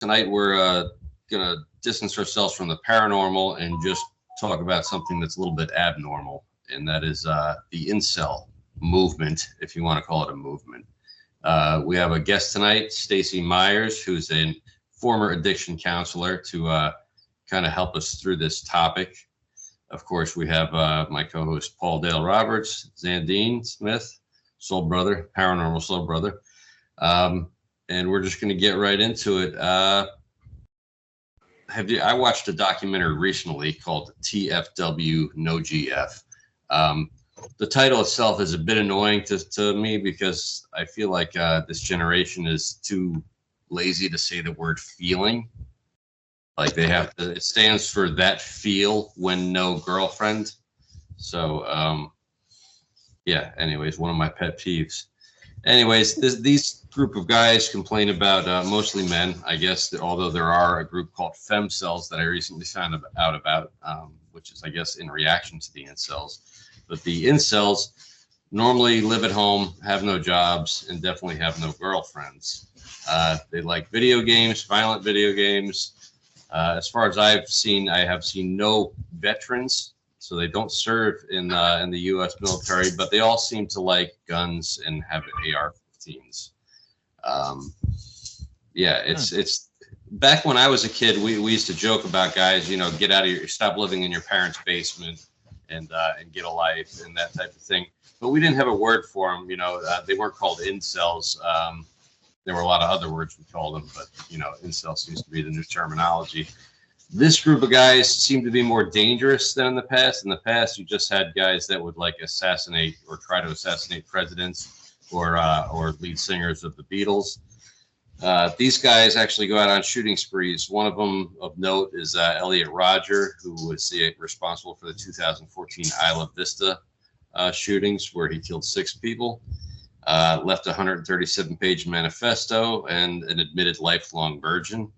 Tonight we're gonna distance ourselves from the paranormal and just talk about something that's a little bit abnormal, and that is the incel movement, if you want to call it a movement. We have a guest tonight, Staci Myers, who's a former addiction counselor, to kind of help us through this topic. Of course, we have my co-host Paul Dale Roberts, Zandine Smith, soul brother, paranormal soul brother. And we're just going to get right into it. I watched a documentary recently called TFW No GF. The title itself is a bit annoying to me because I feel like this generation is too lazy to say the word feeling. Like they have to, it stands for that feel when no girlfriend. So, yeah, anyways, one of my pet peeves. Anyways, these group of guys complain about mostly men, I guess, although there are a group called femcells that I recently found out about, which is, I guess, in reaction to the incels. But the incels normally live at home, have no jobs, and definitely have no girlfriends. They like video games, violent video games. As far as I have seen no veterans. So they don't serve in the U.S. military, but they all seem to like guns and have AR-15s. Yeah, it's back when I was a kid. We used to joke about guys, get out of stop living in your parents' basement and get a life and that type of thing. But we didn't have a word for them. They weren't called incels. There were a lot of other words we called them, but incel seems to be the new terminology. This group of guys seem to be more dangerous than in the past. In the past, you just had guys that would like assassinate or try to assassinate presidents or lead singers of the Beatles. These guys actually go out on shooting sprees. One of them of note is Elliot Rodger, who was responsible for the 2014 Isla Vista shootings, where he killed 6 people, left a 137-page manifesto, and an admitted lifelong virgin.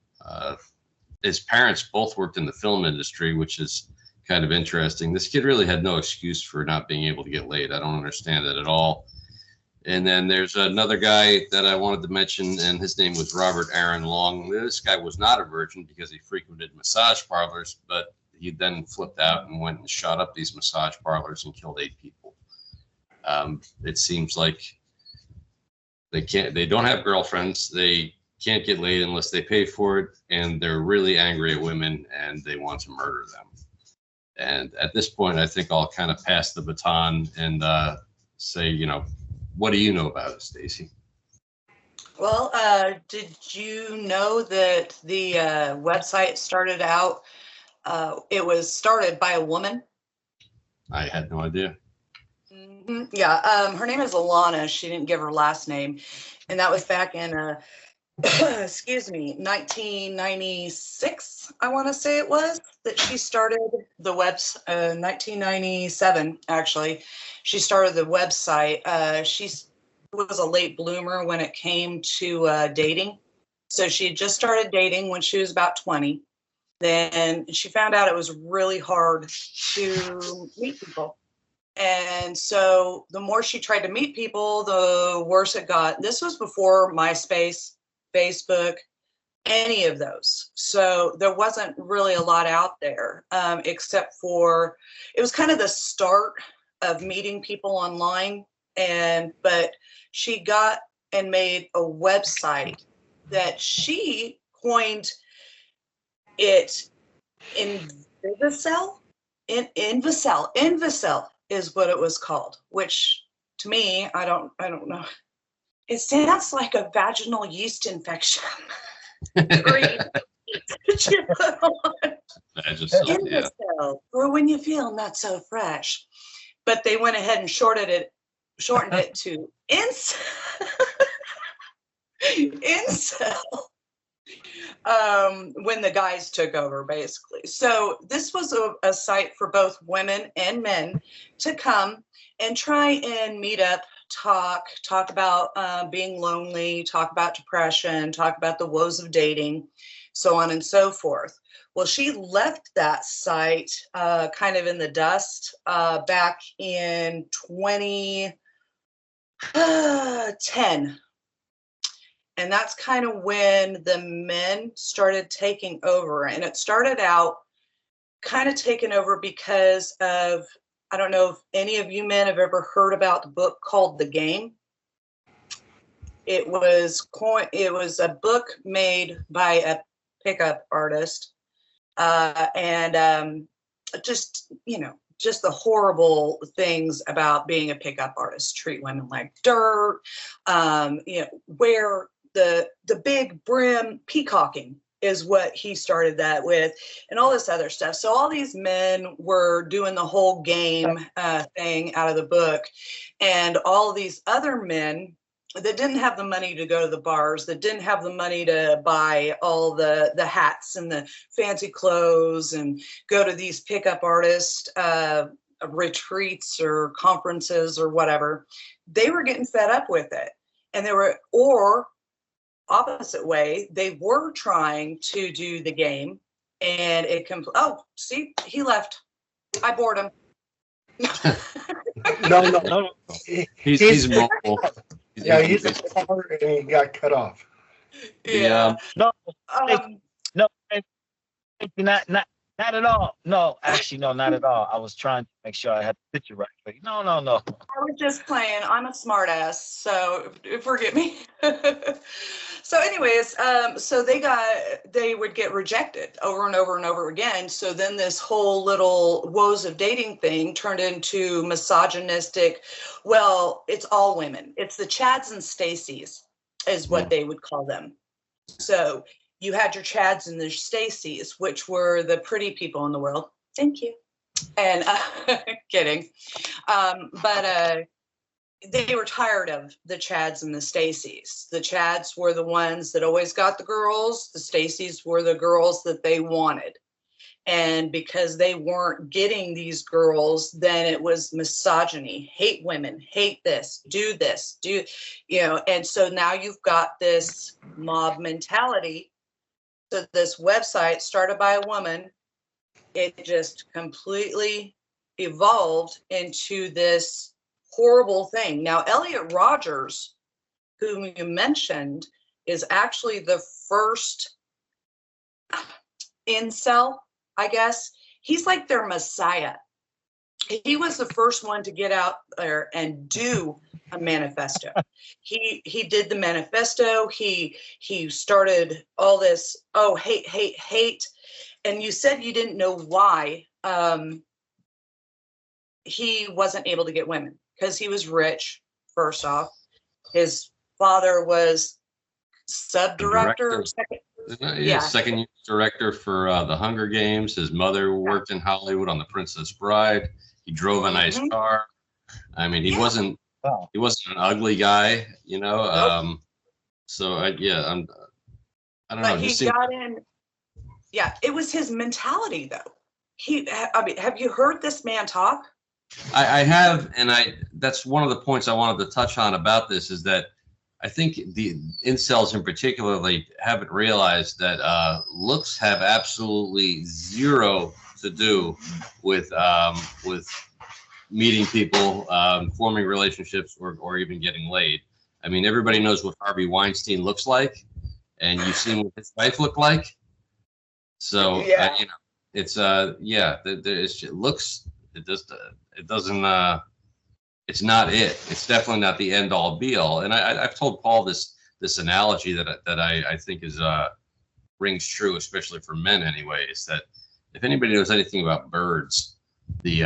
His parents both worked in the film industry, which is kind of interesting. This kid really had no excuse for not being able to get laid. I don't understand it at all. And then there's another guy that I wanted to mention, and his name was Robert Aaron Long. This guy was not a virgin because he frequented massage parlors, but he then flipped out and went and shot up these massage parlors and killed 8 people. It seems like they don't have girlfriends. They can't get laid unless they pay for it, and they're really angry at women and they want to murder them. And at this point, I think I'll kind of pass the baton and say, what do you know about it, Staci? Well, did you know that the website started out, it was started by a woman? I had no idea. Mm-hmm. Yeah, her name is Alana. She didn't give her last name, and that was back in excuse me, 1996, I want to say it was, that she started the 1997, actually. She started the website. She was a late bloomer when it came to dating. So she had just started dating when she was about 20. Then she found out it was really hard to meet people. And so the more she tried to meet people, the worse it got. This was before MySpace, Facebook, any of those. So there wasn't really a lot out there, except for, it was kind of the start of meeting people online. But she got and made a website that she coined it Invicel. Invicel is what it was called, which to me, I don't know. It sounds like a vaginal yeast infection. Invicel, or when you feel not so fresh. But they went ahead and shortened it to Incel. When the guys took over, basically. So this was a site for both women and men to come and try and meet up, talk about being lonely, talk about depression, talk about the woes of dating, so on and so forth. Well, she left that site kind of in the dust back in 2010. And that's kind of when the men started taking over. And it started out kind of taken over because of, I don't know if any of you men have ever heard about the book called The Game. It was a book made by a pickup artist, and just, you know, just the horrible things about being a pickup artist, treat women like dirt, you know, wear the big brim, peacocking is what he started that with, and all this other stuff. So all these men were doing the whole game thing out of the book, and all these other men that didn't have the money to go to the bars, that didn't have the money to buy all the hats and the fancy clothes and go to these pickup artist retreats or conferences or whatever, they were getting fed up with it. And they were, or opposite way, they were trying to do the game, and it oh, see, he left. I bored him. No. He's mobile. Yeah, he's a caller and he got cut off. Yeah. No, no, not at all. No, actually, no, not at all. I was trying to make sure I had the picture right. But no. I was just playing. I'm a smart ass, so forgive me. So anyways, so they would get rejected over and over and over again. So then this whole little woes of dating thing turned into misogynistic. Well, it's all women. It's the Chads and Stacies is what they would call them. So you had your Chads and the Stacies, which were the pretty people in the world. Thank you. And kidding. But they were tired of the Chads and the Stacies. The Chads were the ones that always got the girls. The Stacies were the girls that they wanted. And because they weren't getting these girls, then it was misogyny, hate women, hate this, do, you know. And so now you've got this mob mentality. So this website started by a woman, it just completely evolved into this horrible thing. Now, Elliot Rogers, whom you mentioned, is actually the first incel, I guess. He's like their messiah. He was the first one to get out there and do a manifesto. He did the manifesto. He started all this, oh, hate. And you said you didn't know why he wasn't able to get women, because he was rich, first off. His father was sub-director. Second year director for the Hunger Games. His mother worked in Hollywood on The Princess Bride. He drove a nice car. I mean, he wasn't an ugly guy, you know. Nope. So I don't but know. He got in. Yeah, it was his mentality, though. I mean, have you heard this man talk? I have, and that's one of the points I wanted to touch on about this, is that I think the incels in particularly haven't realized that looks have absolutely zero to do with meeting people, forming relationships, or even getting laid. I mean, everybody knows what Harvey Weinstein looks like, and you've seen what his wife looked like. So you know, it's it looks. It just it doesn't. It's not it. It's definitely not the end all be all. And I've told Paul this analogy that I think is rings true, especially for men anyway. Is that if anybody knows anything about birds, the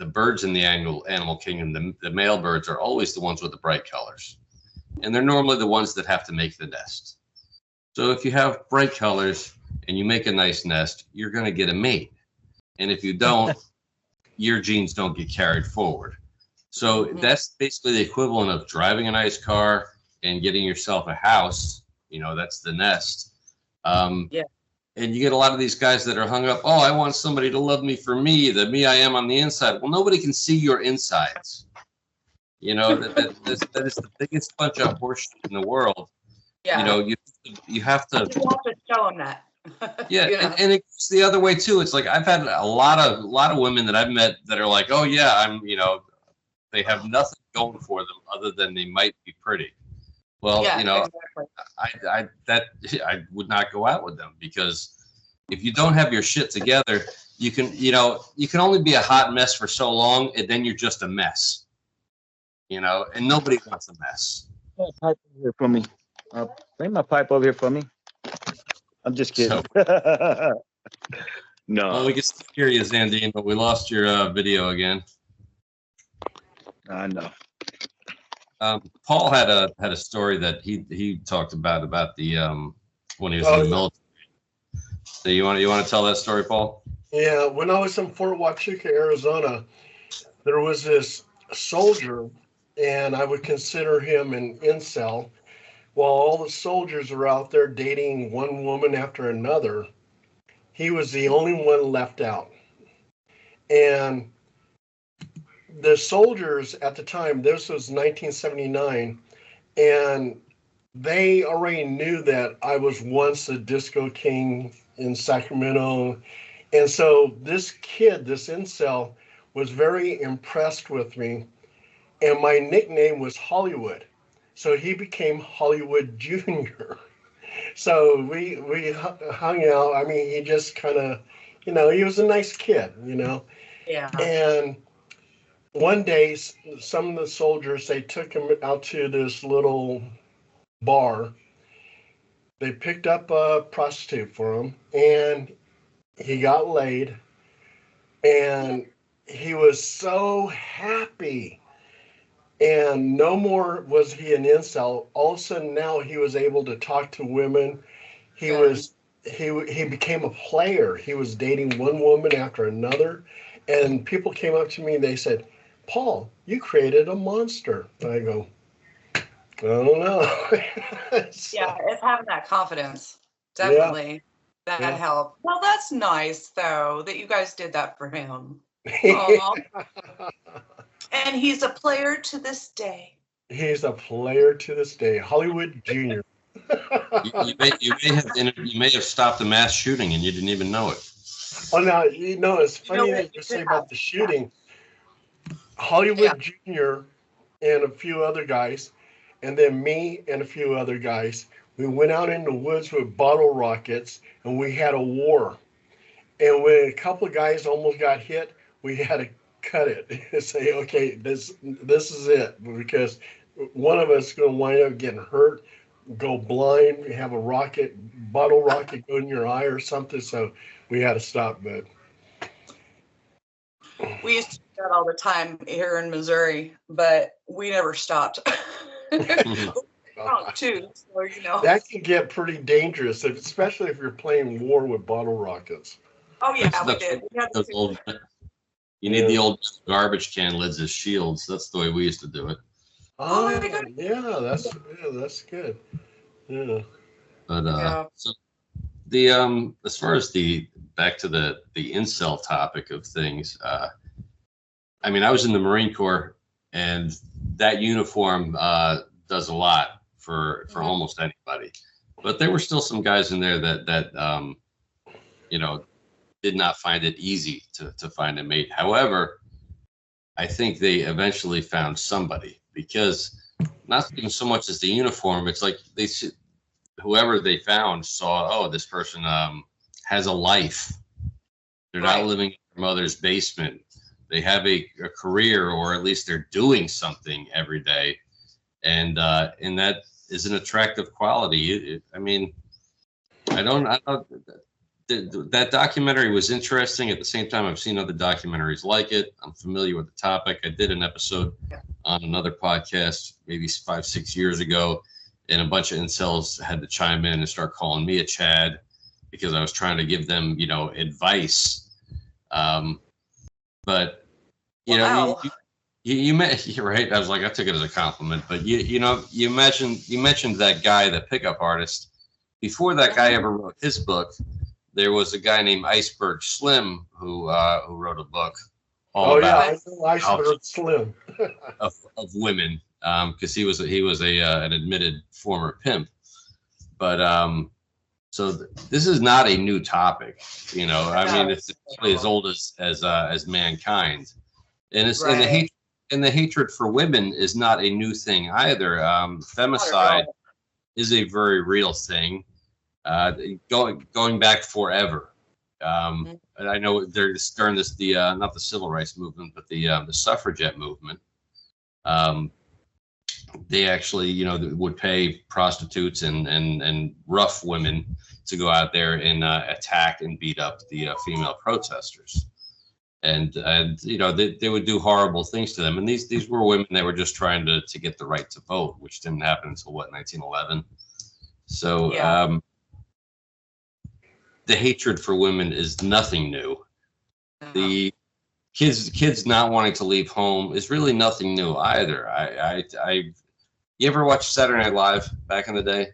birds in the animal kingdom, the male birds are always the ones with the bright colors, and they're normally the ones that have to make the nest. So if you have bright colors and you make a nice nest, you're going to get a mate. And if you don't, your genes don't get carried forward. So that's basically the equivalent of driving a nice car and getting yourself a house. You know, that's the nest. And you get a lot of these guys that are hung up. Oh, I want somebody to love me for me, the me I am on the inside. Well, nobody can see your insides. You know, that is the biggest bunch of horseshit in the world. Yeah. You know, you have to show them that. Yeah, you know? and it's the other way too. It's like I've had a lot of women that I've met that are like, oh yeah, I'm, you know, they have nothing going for them other than they might be pretty. Well, Yeah, you know, exactly. I would not go out with them, because if you don't have your shit together, you can only be a hot mess for so long, and then you're just a mess. And nobody wants a mess. Pipe over here for me. Bring my pipe over here for me. I'm just kidding. So, No. well, we can still hear you, Zandine, but we lost your video again. I know. Paul had a story that he talked about the when he was in the military. So you want to tell that story, Paul? Yeah, when I was in Fort Huachuca, Arizona, there was this soldier, and I would consider him an incel. While all the soldiers were out there dating one woman after another, he was the only one left out. And the soldiers at the time, this was 1979, and they already knew that I was once a disco king in Sacramento. And so this kid, this incel, was very impressed with me. And my nickname was Hollywood. So he became Hollywood Junior. So we hung out. I mean, he just kind of, he was a nice kid, Yeah. And one day, some of the soldiers, they took him out to this little bar. They picked up a prostitute for him, and he got laid, and he was so happy. And no more was he an incel. All of a sudden now he was able to talk to women. He became a player. He was dating one woman after another. And people came up to me and they said, "Paul, you created a monster." And I go, "I don't know." So, Yeah, it's having that confidence. Definitely. That helped. Well, that's nice, though, that you guys did that for him. Aw. And he's a player to this day. He's a player to this day. Hollywood Junior. You may have stopped a mass shooting and you didn't even know it. Oh, now, it's funny that you say about the shooting. Hollywood Junior and a few other guys, and then me and a few other guys, we went out in the woods with bottle rockets, and we had a war. And when a couple of guys almost got hit, we had to cut it and say, "Okay, this is it," because one of us is going to wind up getting hurt, go blind, have a bottle rocket go in your eye or something. So we had to stop. But we used to do that all the time here in Missouri, but we never stopped. Too, so that can get pretty dangerous, especially if you're playing war with bottle rockets. Oh yeah, we did. You need the old garbage can lids as shields. That's the way we used to do it. Oh yeah, that's good. Yeah. But so the as far as back to the incel topic of things, I mean, I was in the Marine Corps, and that uniform does a lot for almost anybody. But there were still some guys in there that did not find it easy to find a mate. However, I think they eventually found somebody, because not even so much as the uniform, it's like whoever they found saw, oh, this person has a life. They're not living in their mother's basement. They have a career, or at least they're doing something every day. And that is an attractive quality. I mean, I don't that documentary was interesting. At the same time, I've seen other documentaries like it. I'm familiar with the topic. I did an episode on another podcast maybe 5-6 years ago, and a bunch of incels had to chime in and start calling me a Chad because I was trying to give them, advice. But you're right. I was like, I took it as a compliment. But you mentioned that guy, the pickup artist. Before that guy ever wrote his book, there was a guy named Iceberg Slim who wrote a book all about Iceberg Slim of women, because he was an admitted former pimp. But so this is not a new topic, I mean, it's probably as old as mankind, and it's and And the hatred for women is not a new thing either. Femicide is a very real thing, going back forever. And I know there's during this not the civil rights movement, but the suffragette movement. They actually, would pay prostitutes and rough women to go out there and attack and beat up the female protesters. And they would do horrible things to them. And these were women that were just trying to get the right to vote, which didn't happen until 1911. So the hatred for women is nothing new. The kids not wanting to leave home is really nothing new either. You ever watch Saturday Night Live back in the day?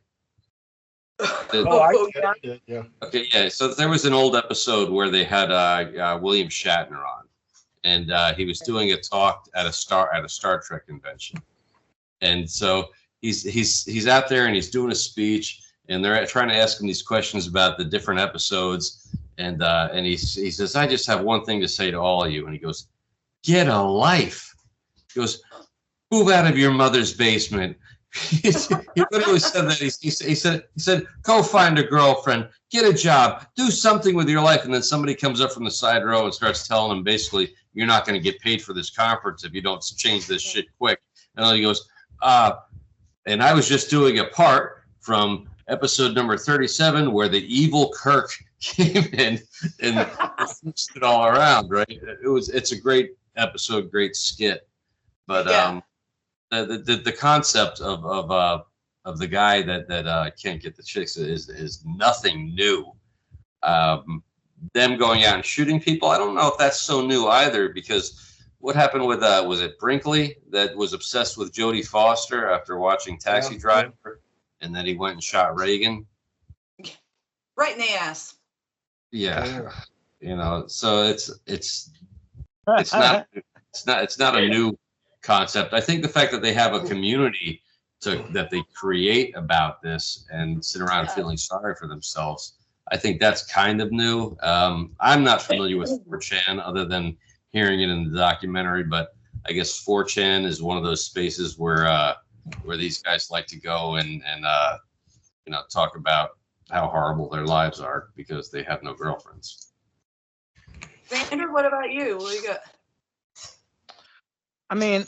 I did, yeah. Okay, yeah. So there was an old episode where they had William Shatner on, and he was doing a talk at a Star Trek convention, and so he's out there and he's doing a speech, and they're trying to ask him these questions about the different episodes, and he says, "I just have one thing to say to all of you," and he goes, "Get a life." He goes, "Move out of your mother's basement." He literally said that. He said, "Go find a girlfriend, get a job, do something with your life." And then somebody comes up from the side row and starts telling him, basically, "You're not going to get paid for this conference if you don't change this shit quick." And then he goes, "And I was just doing a part from episode number 37 where the evil Kirk came in and switched it all around." Right? It's a great episode, great skit, but the concept of the guy that can't get the chicks is nothing new. Them going out and shooting people, I don't know if that's so new either, because what happened with was it Brinkley that was obsessed with Jodie Foster after watching Taxi Driver, and then he went and shot Reagan right in the ass. Yeah. So it's not a new concept. I think the fact that they have a community that they create about this and sit around feeling sorry for themselves, I think that's kind of new. I'm not familiar with 4chan other than hearing it in the documentary, but I guess 4chan is one of those spaces where these guys like to go and talk about how horrible their lives are because they have no girlfriends. Xander, what about you? What do you got? I mean,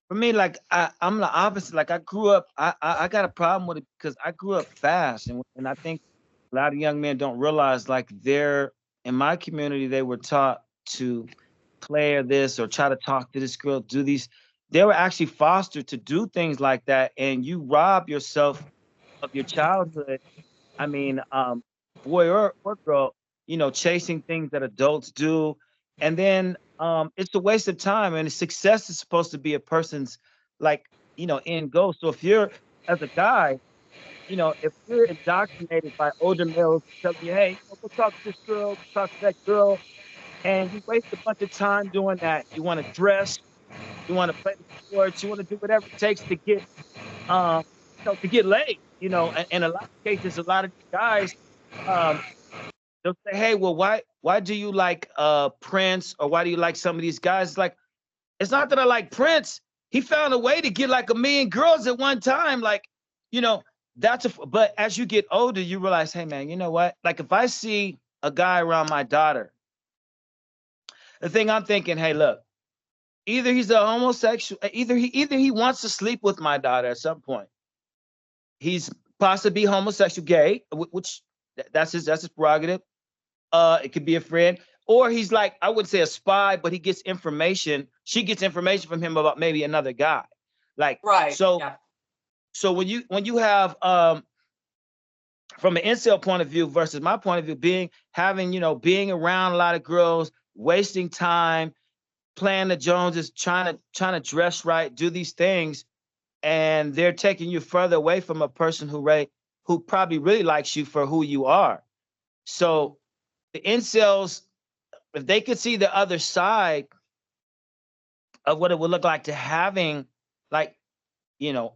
for me, like I'm the opposite. Like I grew up, I got a problem with it because I grew up fast, and I think a lot of young men don't realize, like, in my community, they were taught to play this or try to talk to this girl, do these. They were actually fostered to do things like that, and you rob yourself of your childhood. I mean, boy or girl, chasing things that adults do, and then it's a waste of time. And success is supposed to be a person's, like, end goal. So if you're, as a guy, if you're indoctrinated by older males telling you, hey, go talk to this girl, talk to that girl, and you waste a bunch of time doing that. You want to dress, you want to play the sports, you want to do whatever it takes to get, to get laid. In a lot of cases, a lot of guys, they'll say, hey, well, why do you like Prince, or why do you like some of these guys? It's like, it's not that I like Prince. He found a way to get like 1 million girls at one time. Like, but as you get older, you realize, hey man, you know what? Like if I see a guy around my daughter, the thing I'm thinking, hey, look, either he's a homosexual, either he wants to sleep with my daughter at some point. He's possibly homosexual, gay, which that's his prerogative. It could be a friend, or he's like, I wouldn't say a spy, but he gets information. She gets information from him about maybe another guy. Like, right. So, yeah. So when you have from an incel point of view versus my point of view, being around a lot of girls, wasting time, playing the Joneses, trying to dress right, do these things, and they're taking you further away from a person who probably really likes you for who you are. So the incels, if they could see the other side of what it would look like to having, like,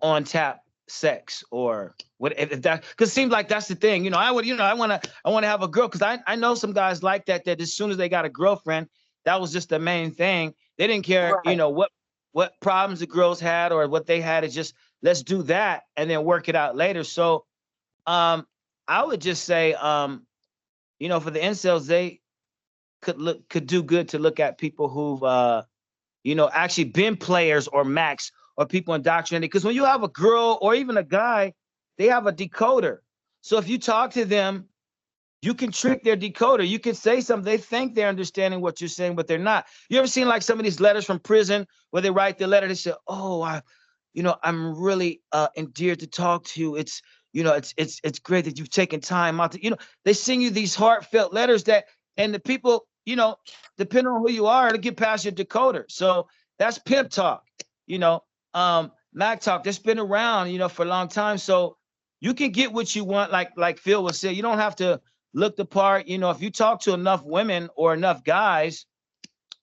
on tap sex, or what, if that, because it seems like that's the thing. I want to have a girl, because I know some guys like that as soon as they got a girlfriend, that was just the main thing. They didn't care, right. What what problems the girls had or what they had. Is just let's do that and then work it out later. So I would just say, you know, for the incels, they could do good to look at people who've you know, actually been players or max or people indoctrinated. Because when you have a girl or even a guy, they have a decoder. So if you talk to them, you can trick their decoder. You can say something. They think they're understanding what you're saying, but they're not. You ever seen like some of these letters from prison where they write the letter? They say, "Oh, you know, I'm really endeared to talk to you. It's, you know, it's great that you've taken time out to, you know." They send you these heartfelt letters that, and the people, you know, depending on who you are, to get past your decoder. So that's pimp talk. You know, Mac talk. That's been around, you know, for a long time. So you can get what you want, like Phil was saying. You don't have to look the part. You know, if you talk to enough women or enough guys,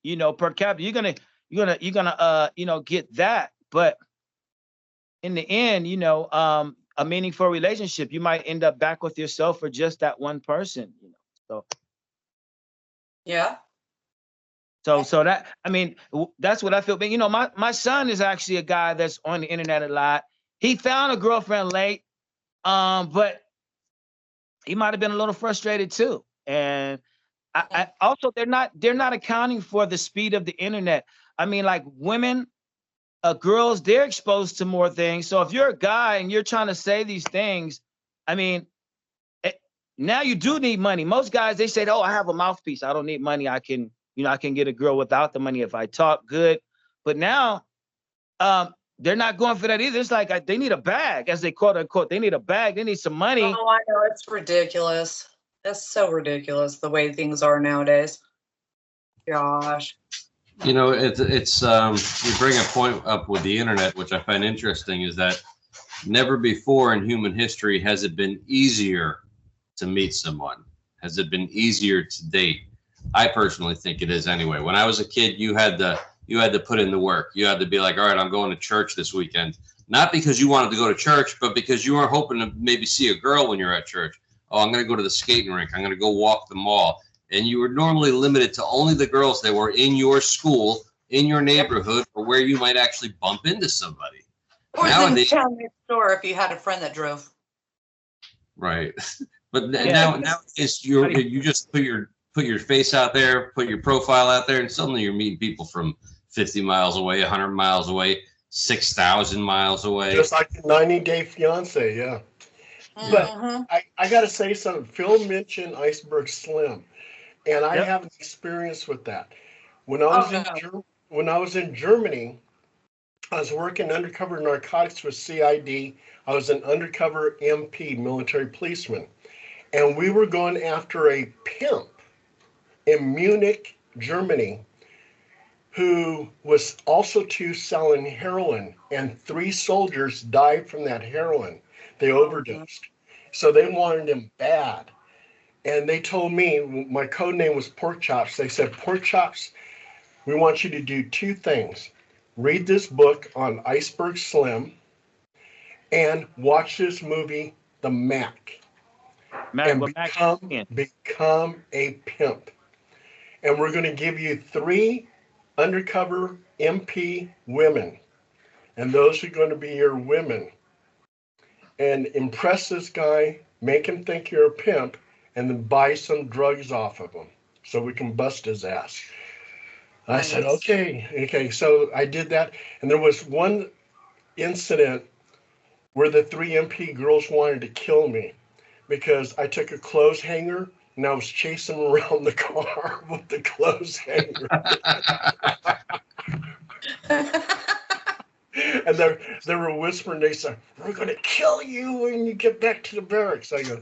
you know, per capita, you're gonna you know, get that. But in the end, you know, a meaningful relationship, you might end up back with yourself for just that one person. You know, so Yeah. so that, I mean, that's what I feel. But you know, my son is actually a guy that's on the internet a lot. He found a girlfriend late, but he might have been a little frustrated too. And I also they're not accounting for the speed of the internet. I mean, like women, girls, they're exposed to more things. So if you're a guy and you're trying to say these things, I mean, now you do need money. Most guys, they say, "Oh, I have a mouthpiece. I don't need money. I can, you know, I can get a girl without the money if I talk good." But now, they're not going for that either. It's like they need a bag, as they quote unquote. They need a bag. They need some money. Oh, I know. It's ridiculous. That's so ridiculous the way things are nowadays. Gosh. You know, it's you bring a point up with the internet, which I find interesting, is that never before in human history has it been easier to meet someone. Has it been easier to date? I personally think it is anyway. When I was a kid, you had to put in the work. You had to be like, all right, I'm going to church this weekend. Not because you wanted to go to church, but because you were hoping to maybe see a girl when you're at church. Oh, I'm going to go to the skating rink. I'm going to go walk the mall. And you were normally limited to only the girls that were in your school, in your neighborhood, or where you might actually bump into somebody. Or nowadays, the town next door if you had a friend that drove. Right. But now it's you just put your face out there, put your profile out there, and suddenly you're meeting people from 50 miles away, 100 miles away, 6,000 miles away. Just like the 90-day fiance, yeah. But I got to say something. Phil mentioned Iceberg Slim, and I have an experience with that. When I was in Germany, I was working undercover narcotics with CID. I was an undercover MP, military policeman. And we were going after a pimp in Munich, Germany, who was also selling heroin. And 3 soldiers died from that heroin. They overdosed. So they wanted him bad. And they told me, my code name was Pork Chops. They said, "Pork Chops, we want you to do 2 things. Read this book on Iceberg Slim and watch this movie, The Mac. And become a pimp. And we're going to give you 3 undercover MP women. And those are going to be your women. And impress this guy, make him think you're a pimp, and then buy some drugs off of him so we can bust his ass." I said, okay. So I did that. And there was one incident where the 3 MP girls wanted to kill me because I took a clothes hanger and I was chasing them around the car with the clothes hanger. And they were whispering, they said, "We're going to kill you when you get back to the barracks." I go,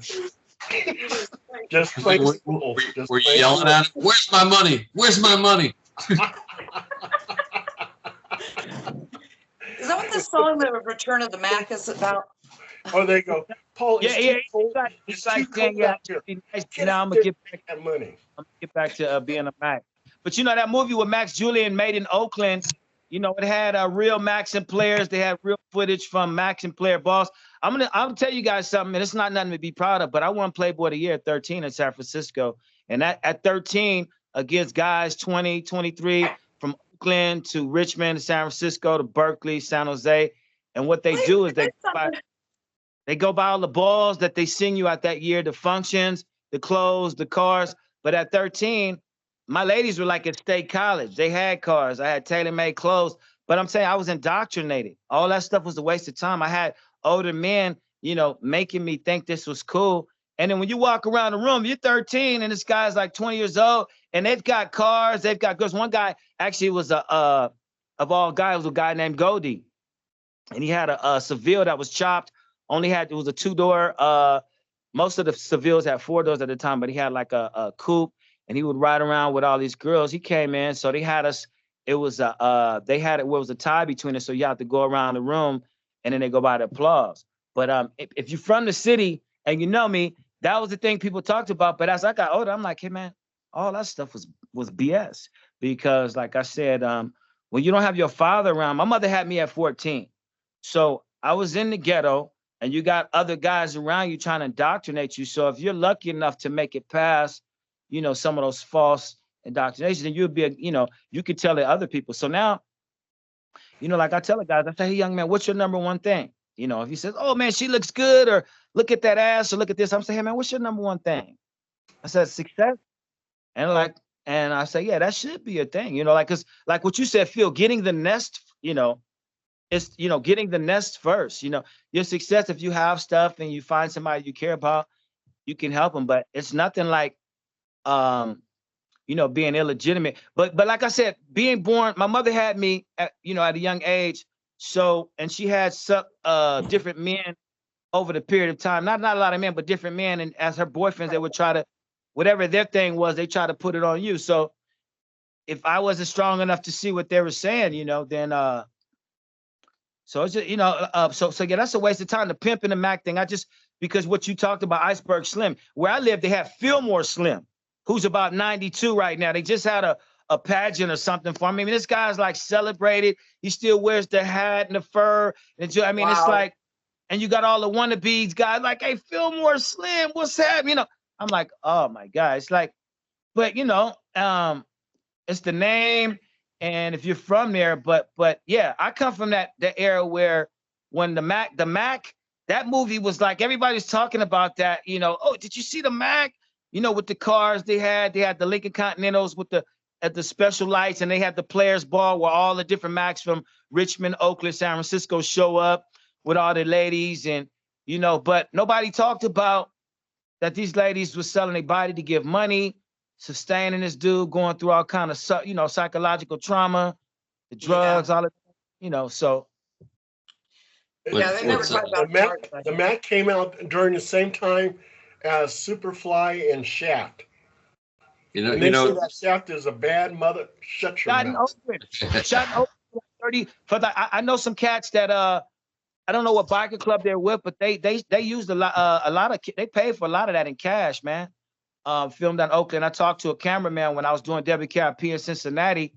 just play cool. We're yelling at him, "Where's my money? Where's my money?" Is that what the song "The Return of the Mac" is about? Oh, they go, "Paul, it's like saying, "Yeah, now I'm gonna get back that money. I'm gonna get back to being a Mac." But you know that movie with Max Julian made in Oakland, you know, it had real Max and players. They had real footage from Max and player boss. I'll tell you guys something, and it's not nothing to be proud of, but I won Playboy of the Year at 13 in San Francisco. And at 13, against guys 20, 23 from Oakland to Richmond, to San Francisco, to Berkeley, San Jose. And what they do is they go buy all the balls that they send you out that year, the functions, the clothes, the cars. But at 13, my ladies were like at State College. They had cars. I had tailor-made clothes. But I'm saying I was indoctrinated. All that stuff was a waste of time. I had older men, you know, making me think this was cool. And then when you walk around the room, you're 13 and this guy's like 20 years old and they've got cars, they've got girls. One guy actually was of all guys, was a guy named Goldie. And he had a Seville that was chopped. It was a 2-door. Most of the Sevilles had 4 doors at the time, but he had like a coupe and he would ride around with all these girls. He came in, so they had us. It was they had it where it was a tie between us, so you have to go around the room and then they go by the applause. But if you're from the city and you know me, that was the thing people talked about. But as I got older, I'm like, hey man, all that stuff was BS. Because like I said, when you don't have your father around, my mother had me at 14. So I was in the ghetto and you got other guys around you trying to indoctrinate you. So if you're lucky enough to make it past, you know, some of those false indoctrinations, then you'll be, you could tell it other people. So now, like I tell the guys, I say, hey, young man, what's your number one thing? If he says, oh man, she looks good, or look at that ass, or look at this, I'm saying, hey man, what's your number one thing? I said, success. And I say, yeah, that should be a thing, cause like what you said, Phil, getting the nest, it's, getting the nest first, your success, if you have stuff and you find somebody you care about, you can help them, but it's nothing like, being illegitimate. But like I said, being born, my mother had me at a young age. So, and she had some different men over the period of time, not a lot of men, but different men. And as her boyfriends, they would try to, whatever their thing was, they try to put it on you. So if I wasn't strong enough to see what they were saying, then, so it's just, so yeah, that's a waste of time, the pimp and the Mac thing. Because what you talked about, Iceberg Slim, where I live, they have Fillmore Slim, who's about 92 right now. They just had a pageant or something for him. I mean, this guy's like celebrated. He still wears the hat and the fur. And wow. It's like, and you got all the wannabes guys like, hey, Fillmore Slim, what's happening? I'm like, oh my God. It's like, but it's the name. And if you're from there, but yeah, I come from that era where when the Mac, that movie was like, everybody's talking about that, oh, did you see the Mac? With the cars they had the Lincoln Continentals with the special lights, and they had the Players Ball where all the different Macs from Richmond, Oakland, San Francisco show up with all the ladies, and but nobody talked about that these ladies were selling their body to give money, sustaining this dude, going through all kind of psychological trauma, the drugs, all of so. Yeah, they never talked about the Mac came out during the same time as Superfly and Shaft. And they say that Shaft is a bad mother. Shut your mouth. Shut 30. I know some cats that I don't know what biker club they're with, but they used a lot of they paid for a lot of that in cash, man. Filmed in Oakland. I talked to a cameraman when I was doing WKRP in Cincinnati.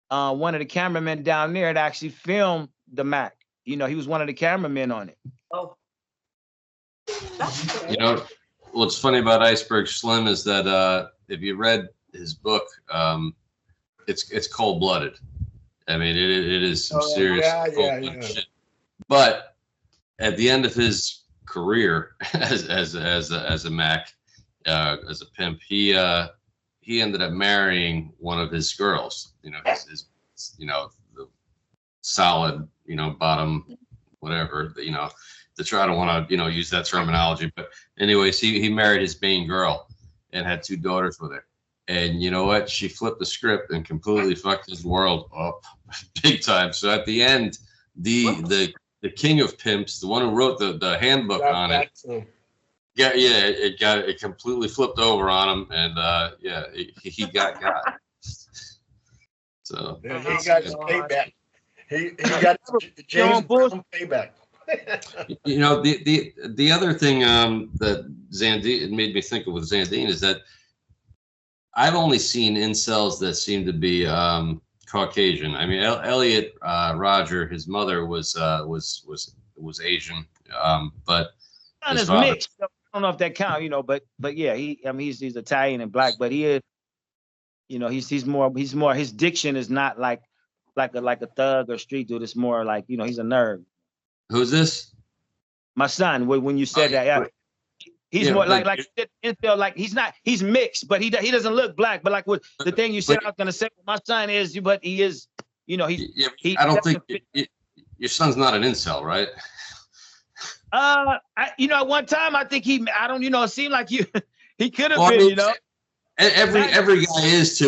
One of the cameramen down there had actually filmed the Mac. He was one of the cameramen on it. Oh, that's cool. What's funny about Iceberg Slim is that if you read his book, it's cold-blooded. I mean, it is some serious cold-blooded shit. But at the end of his career as a Mac, as a pimp, he ended up marrying one of his girls. His the solid, bottom, whatever, I don't want to, use that terminology, but anyways, he married his main girl and had 2 daughters with her. And you know what? She flipped the script and completely fucked his world up big time. So at the end, the king of pimps, the one who wrote the handbook on it, it completely flipped over on him, and he got. So he got his payback. He got James Brown payback. The other thing that Zandine made me think of with Zandine is that I've only seen incels that seem to be Caucasian. I mean, Elliot Roger, his mother was Asian, but his father, mixed. I don't know if that count, but yeah, he's Italian and black, but he is, he's more his diction is not like like a thug or street dude. It's more like, you know, he's a nerd. Who's this? My son, when you said Oh, that, yeah. right. He's Yeah, more but like Incel, like he's mixed, but he doesn't look black. But like what the thing you said, I was gonna say, my son is, but he is, you know, yeah, he I don't think doesn't your son's not an incel, right? you know, at one time I think I don't, you know, it seemed like he could have Well, I been, mean, you know. every guy is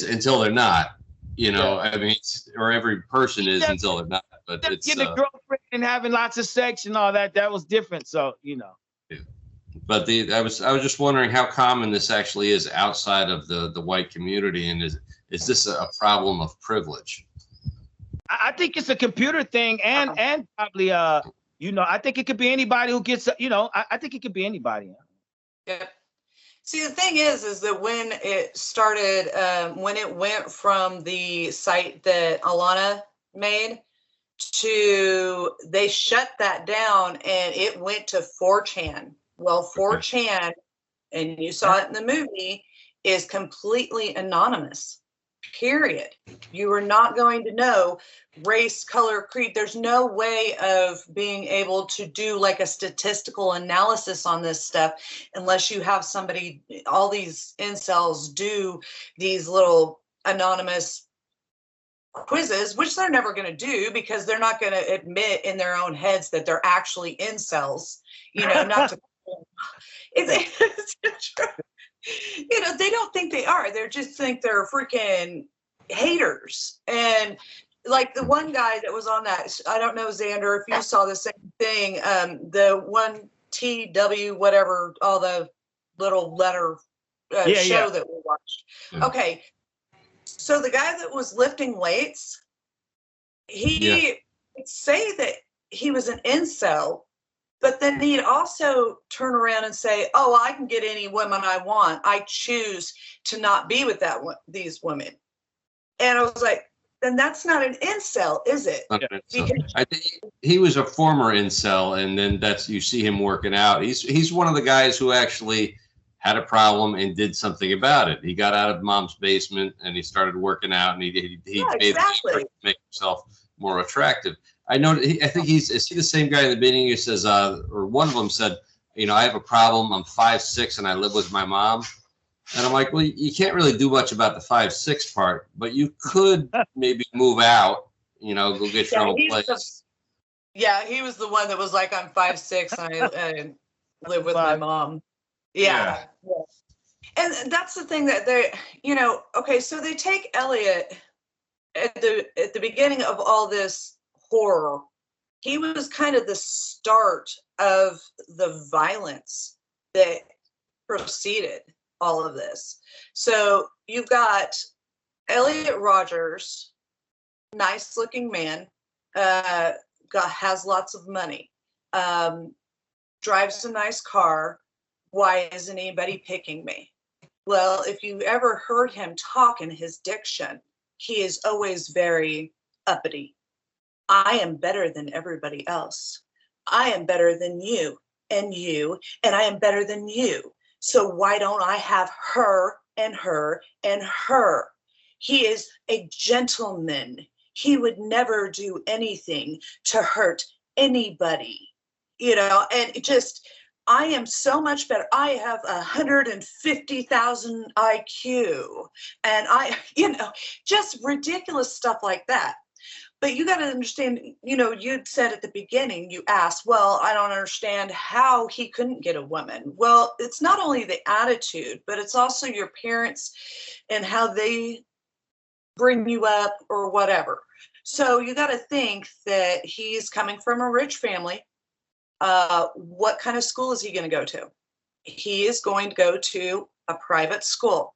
until they're not. You know, Yeah. I mean, or every person is Yeah. until they're not. But it's Getting a girlfriend and having lots of sex and all that, that was different. So, you know. But I was just wondering how common this actually is outside of the white community, and is this a problem of privilege? I think it's a computer thing, and probably you know, I think it could be anybody who gets, you know, I think it could be anybody. Yep. See, the thing is that when it started, when it went from the site that Alana made to, they shut that down and it went to 4chan. Well, 4chan, and you saw it in the movie, is completely anonymous, period. You are not going to know race, color, creed. There's no way of being able to do like a statistical analysis on this stuff unless you have somebody, all these incels do these little anonymous quizzes, which they're never going to do because they're not going to admit in their own heads that they're actually incels, you know, not to, it's true. You know, they don't think they are. They just think they're freaking haters. And like the one guy that was on that, I don't know, Xander, if you saw the same thing, the one TW, whatever, all the little letter show that we watched. Yeah. Okay. So the guy that was lifting weights, he would say that he was an incel, but then he'd also turn around and say, oh, I can get any woman I want. I choose to not be with these women. And I was like, then that's not an incel, is it? I think he was a former incel, and then you see him working out. He's one of the guys who actually had a problem and did something about it. He got out of mom's basement and he started working out, and he made to make himself more attractive. I know. I think is he the same guy in the beginning who says, or one of them said, you know, I have a problem. I'm 5'6" and I live with my mom. And I'm like, well, you can't really do much about the 5'6" part, but you could maybe move out, you know, go get your own place. He was the one that was like, I'm 5'6" and I live with my mom. Yeah. And that's the thing that they, you know, okay, so they take Elliot at the beginning of all this horror. He was kind of the start of the violence that preceded all of this. So you've got Elliot Rogers, nice looking man, has lots of money, drives a nice car. Why isn't anybody picking me? Well, if you ever heard him talk in his diction, he is always very uppity. I am better than everybody else. I am better than you, and I am better than you. So why don't I have her and her and her? He is a gentleman. He would never do anything to hurt anybody, you know, and it just, I am so much better. I have 150,000 IQ, and I, you know, just ridiculous stuff like that. But you got to understand, you know, you'd said at the beginning, you asked, well, I don't understand how he couldn't get a woman. Well, it's not only the attitude, but it's also your parents and how they bring you up or whatever. So you got to think that he's coming from a rich family. What kind of school is he going to go to? He is going to go to a private school.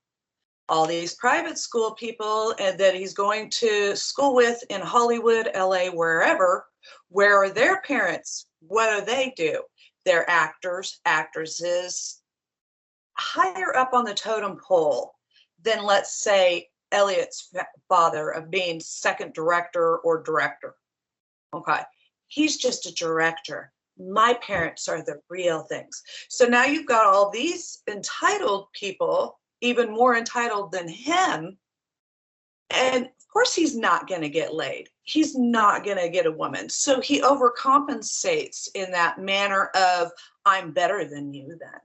All these private school people that he's going to school with in Hollywood, LA, wherever, where are their parents? What do? They're actors, actresses, higher up on the totem pole than, let's say, Elliot's father of being second director or director. Okay, he's just a director. My parents are the real things. So now you've got all these entitled people, even more entitled than him, And of course, he's not going to get laid. He's not going to get a woman. So he overcompensates in that manner of, I'm better than you then.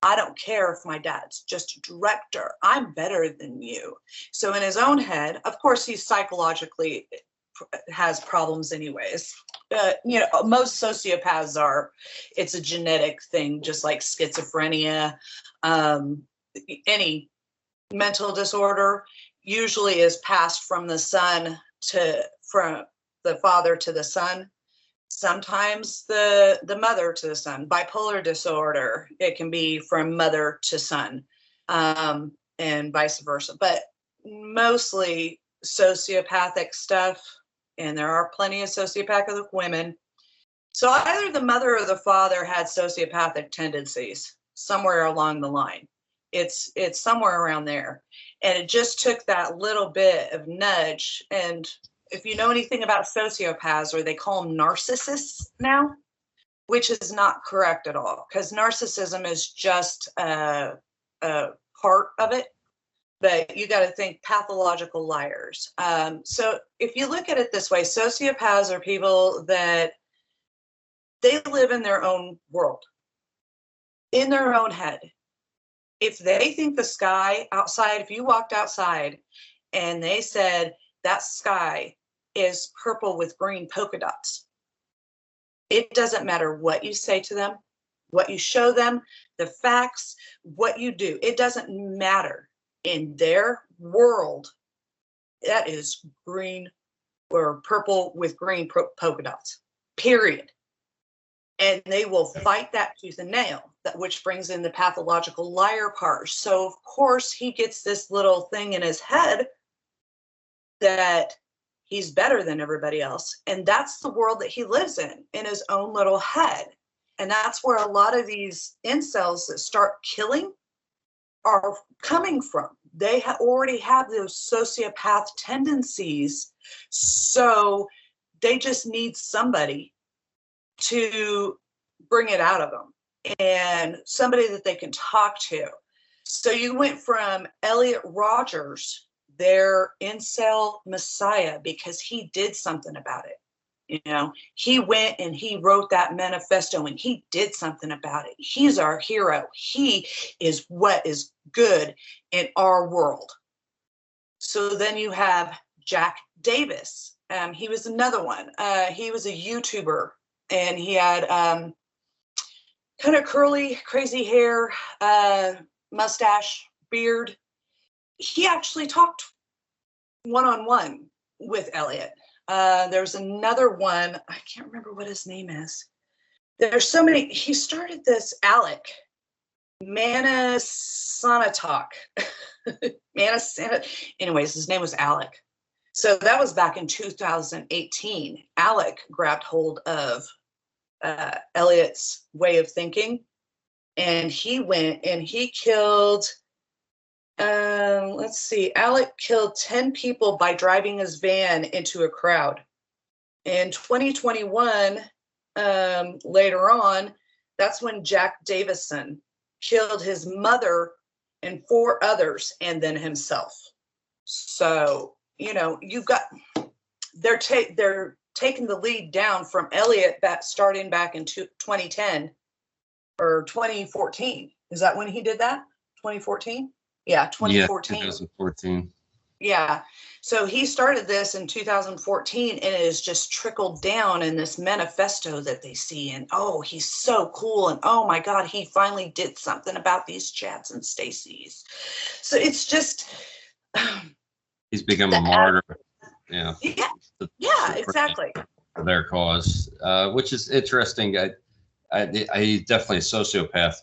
I don't care if my dad's just a director. I'm better than you. So in his own head, of course, he psychologically has problems anyways. You know, most sociopaths are, it's a genetic thing, just like schizophrenia. Any mental disorder usually is passed from the father to the son. Sometimes the mother to the son. Bipolar disorder, it can be from mother to son, and vice versa. But mostly sociopathic stuff, and there are plenty of sociopathic women. So either the mother or the father had sociopathic tendencies somewhere along the line. It's somewhere around there. And it just took that little bit of nudge. And if you know anything about sociopaths, or they call them narcissists now, which is not correct at all, because narcissism is just a part of it. But you got to think pathological liars. So if you look at it this way, sociopaths are people that they live in their own world, in their own head. If they think the sky outside, if you walked outside and they said that sky is purple with green polka dots, it doesn't matter what you say to them, what you show them, the facts, what you do. It doesn't matter. In their world, that is green or purple with green polka dots, period. And they will fight that tooth and nail, which brings in the pathological liar part. So, of course, he gets this little thing in his head that he's better than everybody else. And that's the world that he lives in his own little head. And that's where a lot of these incels that start killing are coming from. They already have those sociopath tendencies. So they just need somebody to bring it out of them, and somebody that they can talk to. So you went from Elliot Rogers, their incel messiah, because he did something about it. You know, he went and he wrote that manifesto and he did something about it. He's our hero. He is what is good in our world. So then you have Jack Davis. He was another one. He was a YouTuber, and he had kind of curly, crazy hair, mustache, beard. He actually talked one-on-one with Elliot. There's another one, I can't remember what his name is. There's so many. He started this Alec Manasanatalk. Anyways, his name was Alec. So that was back in 2018. Alec grabbed hold of Elliot's way of thinking, and he went and he killed, let's see, Alec killed 10 people by driving his van into a crowd. In 2021, later on, that's when Jack Davison killed his mother and 4 others, and then himself. So, you know, you've got, they're taking the lead down from Elliot, starting back in 2010 or 2014. Is that when he did that? 2014? Yeah, 2014. Yeah, 2014. Yeah. So he started this in 2014, and it has just trickled down in this manifesto that they see. And, oh, he's so cool. And, oh, my God, he finally did something about these Chads and Stacy's. So it's just. He's become a martyr. Yeah. Yeah, exactly. For their cause, which is interesting. He's definitely a sociopath,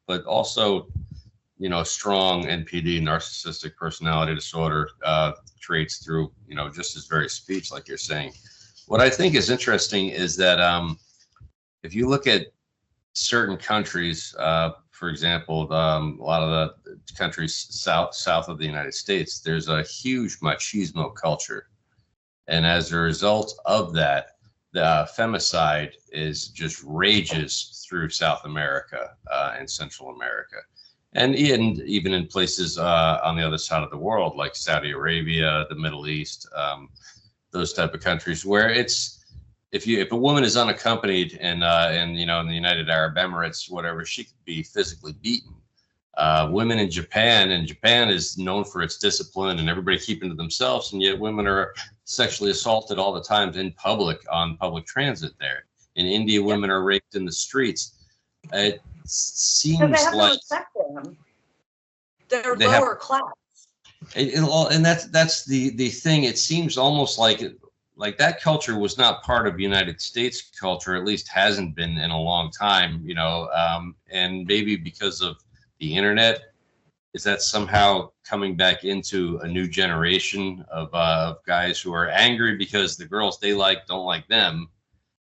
but also, you know, strong NPD, narcissistic personality disorder traits through, you know, just his very speech, like you're saying. What I think is interesting is that if you look at certain countries, for example, a lot of the countries south of the United States, there's a huge machismo culture. And as a result of that, the femicide just rages through South America and Central America. And even in places on the other side of the world, like Saudi Arabia, the Middle East, those type of countries, where it's if a woman is unaccompanied and you know, in the United Arab Emirates, whatever, she could be physically beaten. Women in Japan, and Japan is known for its discipline and everybody keeping to themselves, and yet women are sexually assaulted all the time in public on public transit there. In India, women are raped in the streets. It seems Because they have like to respect them. They're they have, lower class. and that's the thing. It seems almost like that culture was not part of United States culture, at least hasn't been in a long time, you know, and maybe because of the internet, is that somehow coming back into a new generation of guys who are angry because the girls they like don't like them,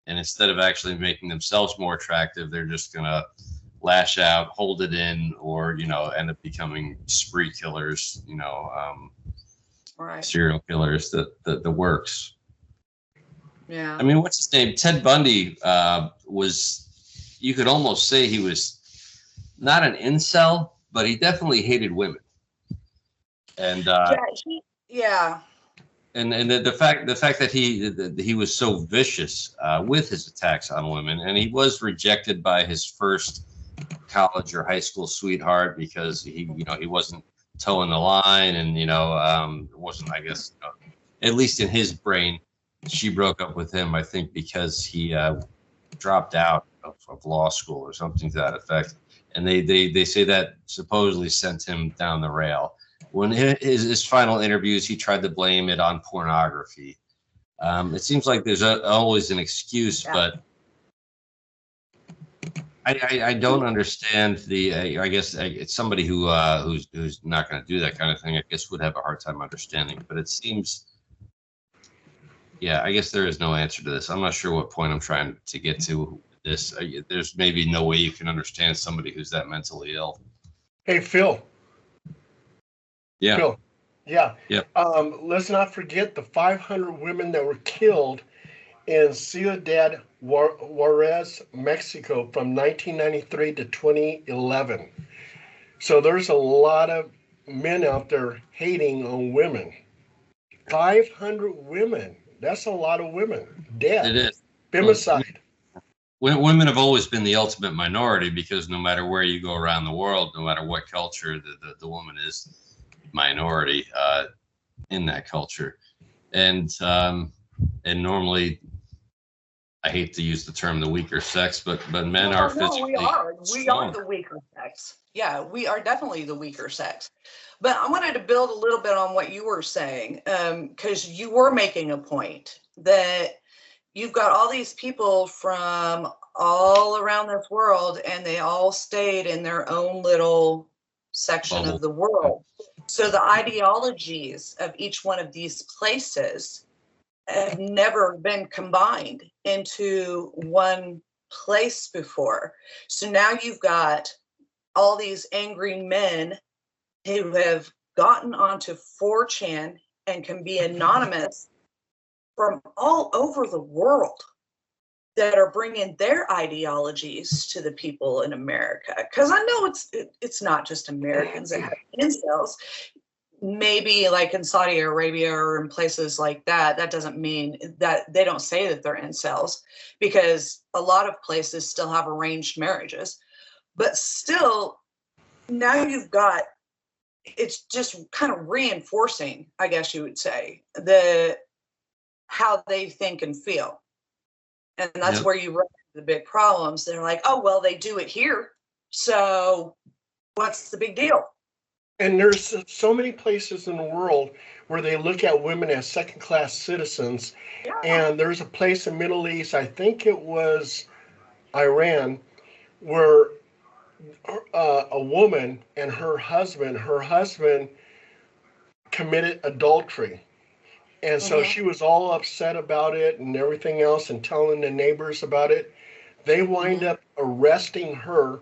and instead of actually making themselves more attractive, they're just gonna lash out, hold it in, or, you know, end up becoming spree killers, you know, Right. serial killers, the works. Yeah. I mean, what's his name? Ted Bundy was, you could almost say he was not an incel, but he definitely hated women. And yeah. And the fact that he was so vicious with his attacks on women, and he was rejected by his first college or high school sweetheart because he wasn't towing the line, and wasn't, I guess, at least in his brain, she broke up with him, I think, because he dropped out of law school or something to that effect, and they say that supposedly sent him down the rail. When his final interviews, he tried to blame it on pornography. It seems like there's always an excuse, Yeah. but I don't understand the. I guess it's somebody who's not going to do that kind of thing, I guess, would have a hard time understanding. But it seems, yeah, I guess there is no answer to this. I'm not sure what point I'm trying to get to this. There's maybe no way you can understand somebody who's that mentally ill. Hey, Phil. Yeah. Phil. Yeah. Yep. Let's not forget the 500 women that were killed in Ciudad Juarez, Mexico from 1993 to 2011. So there's a lot of men out there hating on women. 500 women. That's a lot of women dead. It is. Femicide. Women have always been the ultimate minority because no matter where you go around the world, no matter what culture, the woman is minority in that culture. And normally, I hate to use the term the weaker sex, but men are physically we are the weaker sex. Yeah, we are definitely the weaker sex. But I wanted to build a little bit on what you were saying, because you were making a point that you've got all these people from all around this world, and they all stayed in their own little section of the world. So the ideologies of each one of these places have never been combined into one place before. So now you've got all these angry men who have gotten onto 4chan and can be anonymous from all over the world that are bringing their ideologies to the people in America. Because I know it's not just Americans that have incels. Maybe like in Saudi Arabia or in places like that, that doesn't mean that they don't say that they're incels, because a lot of places still have arranged marriages. But still, now you've got, it's just kind of reinforcing, I guess you would say, how they think and feel. And that's where you run into the big problems. They're like, oh, well, they do it here, so what's the big deal? And there's so many places in the world where they look at women as second-class citizens. Yeah. And there's a place in Middle East, I think it was Iran, where a woman and her husband committed adultery. And so she was all upset about it and everything else and telling the neighbors about it. They wind up arresting her.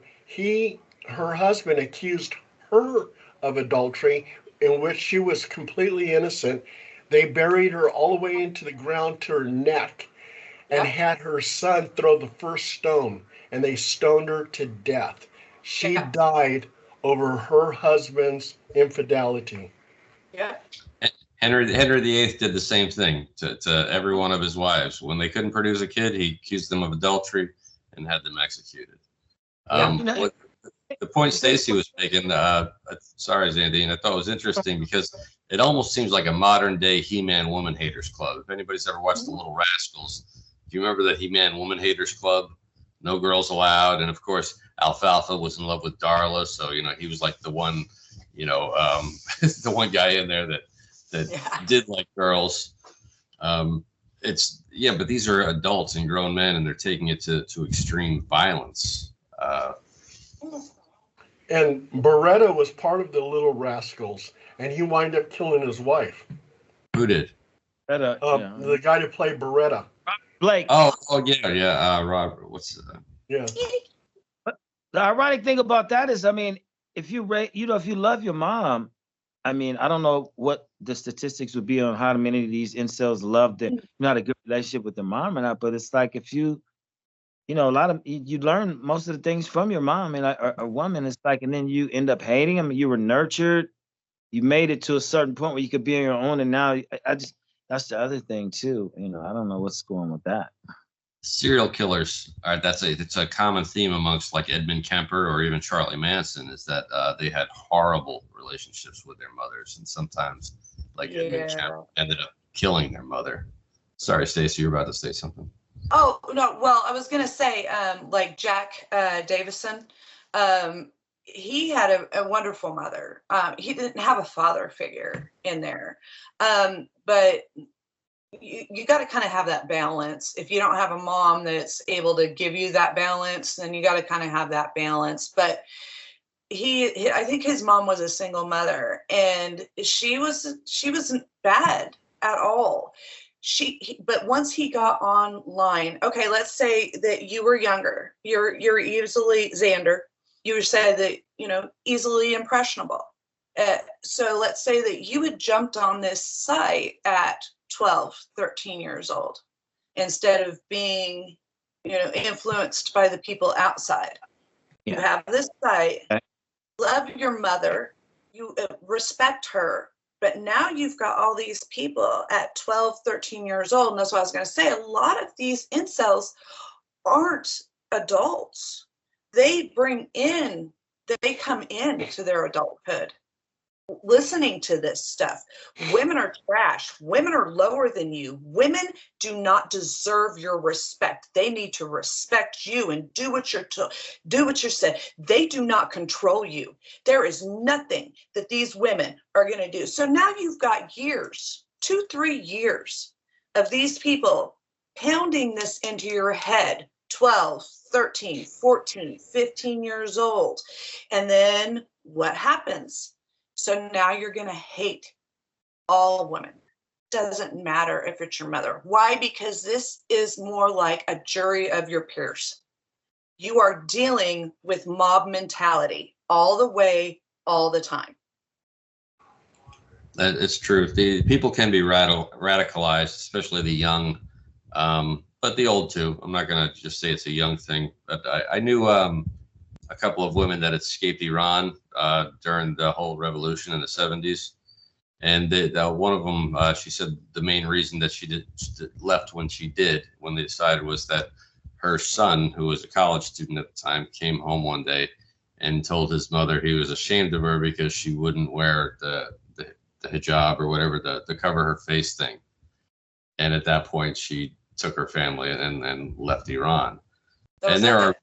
Her husband accused her of adultery, in which she was completely innocent. They buried her all the way into the ground to her neck and had her son throw the first stone, and they stoned her to death. She died over her husband's infidelity. Yeah. Henry VIII did the same thing to every one of his wives. When they couldn't produce a kid, he accused them of adultery and had them executed. Yeah. What, the point Staci was making, sorry, Zandine, I thought it was interesting because it almost seems like a modern day He-Man Woman Haters Club. If anybody's ever watched The Little Rascals, do you remember the He-Man Woman Haters Club? No girls allowed. And of course, Alfalfa was in love with Darla. So, he was like the one, the one guy in there that did like girls. But these are adults and grown men, and they're taking it to extreme violence. And Beretta was part of the Little Rascals, and he wound up killing his wife. Who did? The guy that played Beretta. Blake. Oh yeah. Robert. What's that? Yeah. But the ironic thing about that is, I mean, if you love your mom, I mean, I don't know what the statistics would be on how many of these incels love their, had a good relationship with their mom or not, but it's like if you you learn most of the things from your mom and a woman. It's like, and then you end up hating them. You were nurtured. You made it to a certain point where you could be on your own, and now that's the other thing too. I don't know what's going on with that. Serial killers. All right, it's a common theme amongst like Edmund Kemper or even Charlie Manson is that they had horrible relationships with their mothers, and sometimes like Edmund Kemper ended up killing their mother. Sorry, Staci, you're about to say something. Oh, no. Well, I was going to say, like Jack Davison, he had a wonderful mother. He didn't have a father figure in there. But you got to kind of have that balance. If you don't have a mom that's able to give you that balance, then you got to kind of have that balance. But I think his mom was a single mother, and she wasn't bad at all. But once he got online, okay, let's say that you were younger, you're easily Xander, you said that, easily impressionable. So let's say that you had jumped on this site at 12, 13 years old, instead of being, influenced by the people outside. Yeah. You have this site, love your mother, you respect her. But now you've got all these people at 12, 13 years old. And that's what I was going to say. A lot of these incels aren't adults. They come into their adulthood listening to this stuff. Women are trash. Women are lower than you. Women do not deserve your respect. They need to respect you and do what you're said. They do not control you. There is nothing that these women are going to do. So now you've got years, 2-3 years of these people pounding this into your head, 12, 13, 14, 15 years old. And then what happens? So now you're going to hate all women. Doesn't matter if it's your mother. Why? Because this is more like a jury of your peers. You are dealing with mob mentality all the way, all the time. It's true. The people can be radicalized, especially the young, but the old too. I'm not going to just say it's a young thing, but I knew a couple of women that escaped Iran during the whole revolution in the 70s. And one of them, she said the main reason that she left when they decided, was that her son, who was a college student at the time, came home one day and told his mother he was ashamed of her because she wouldn't wear the hijab or whatever, the cover her face thing. And at that point, she took her family and left Iran. And there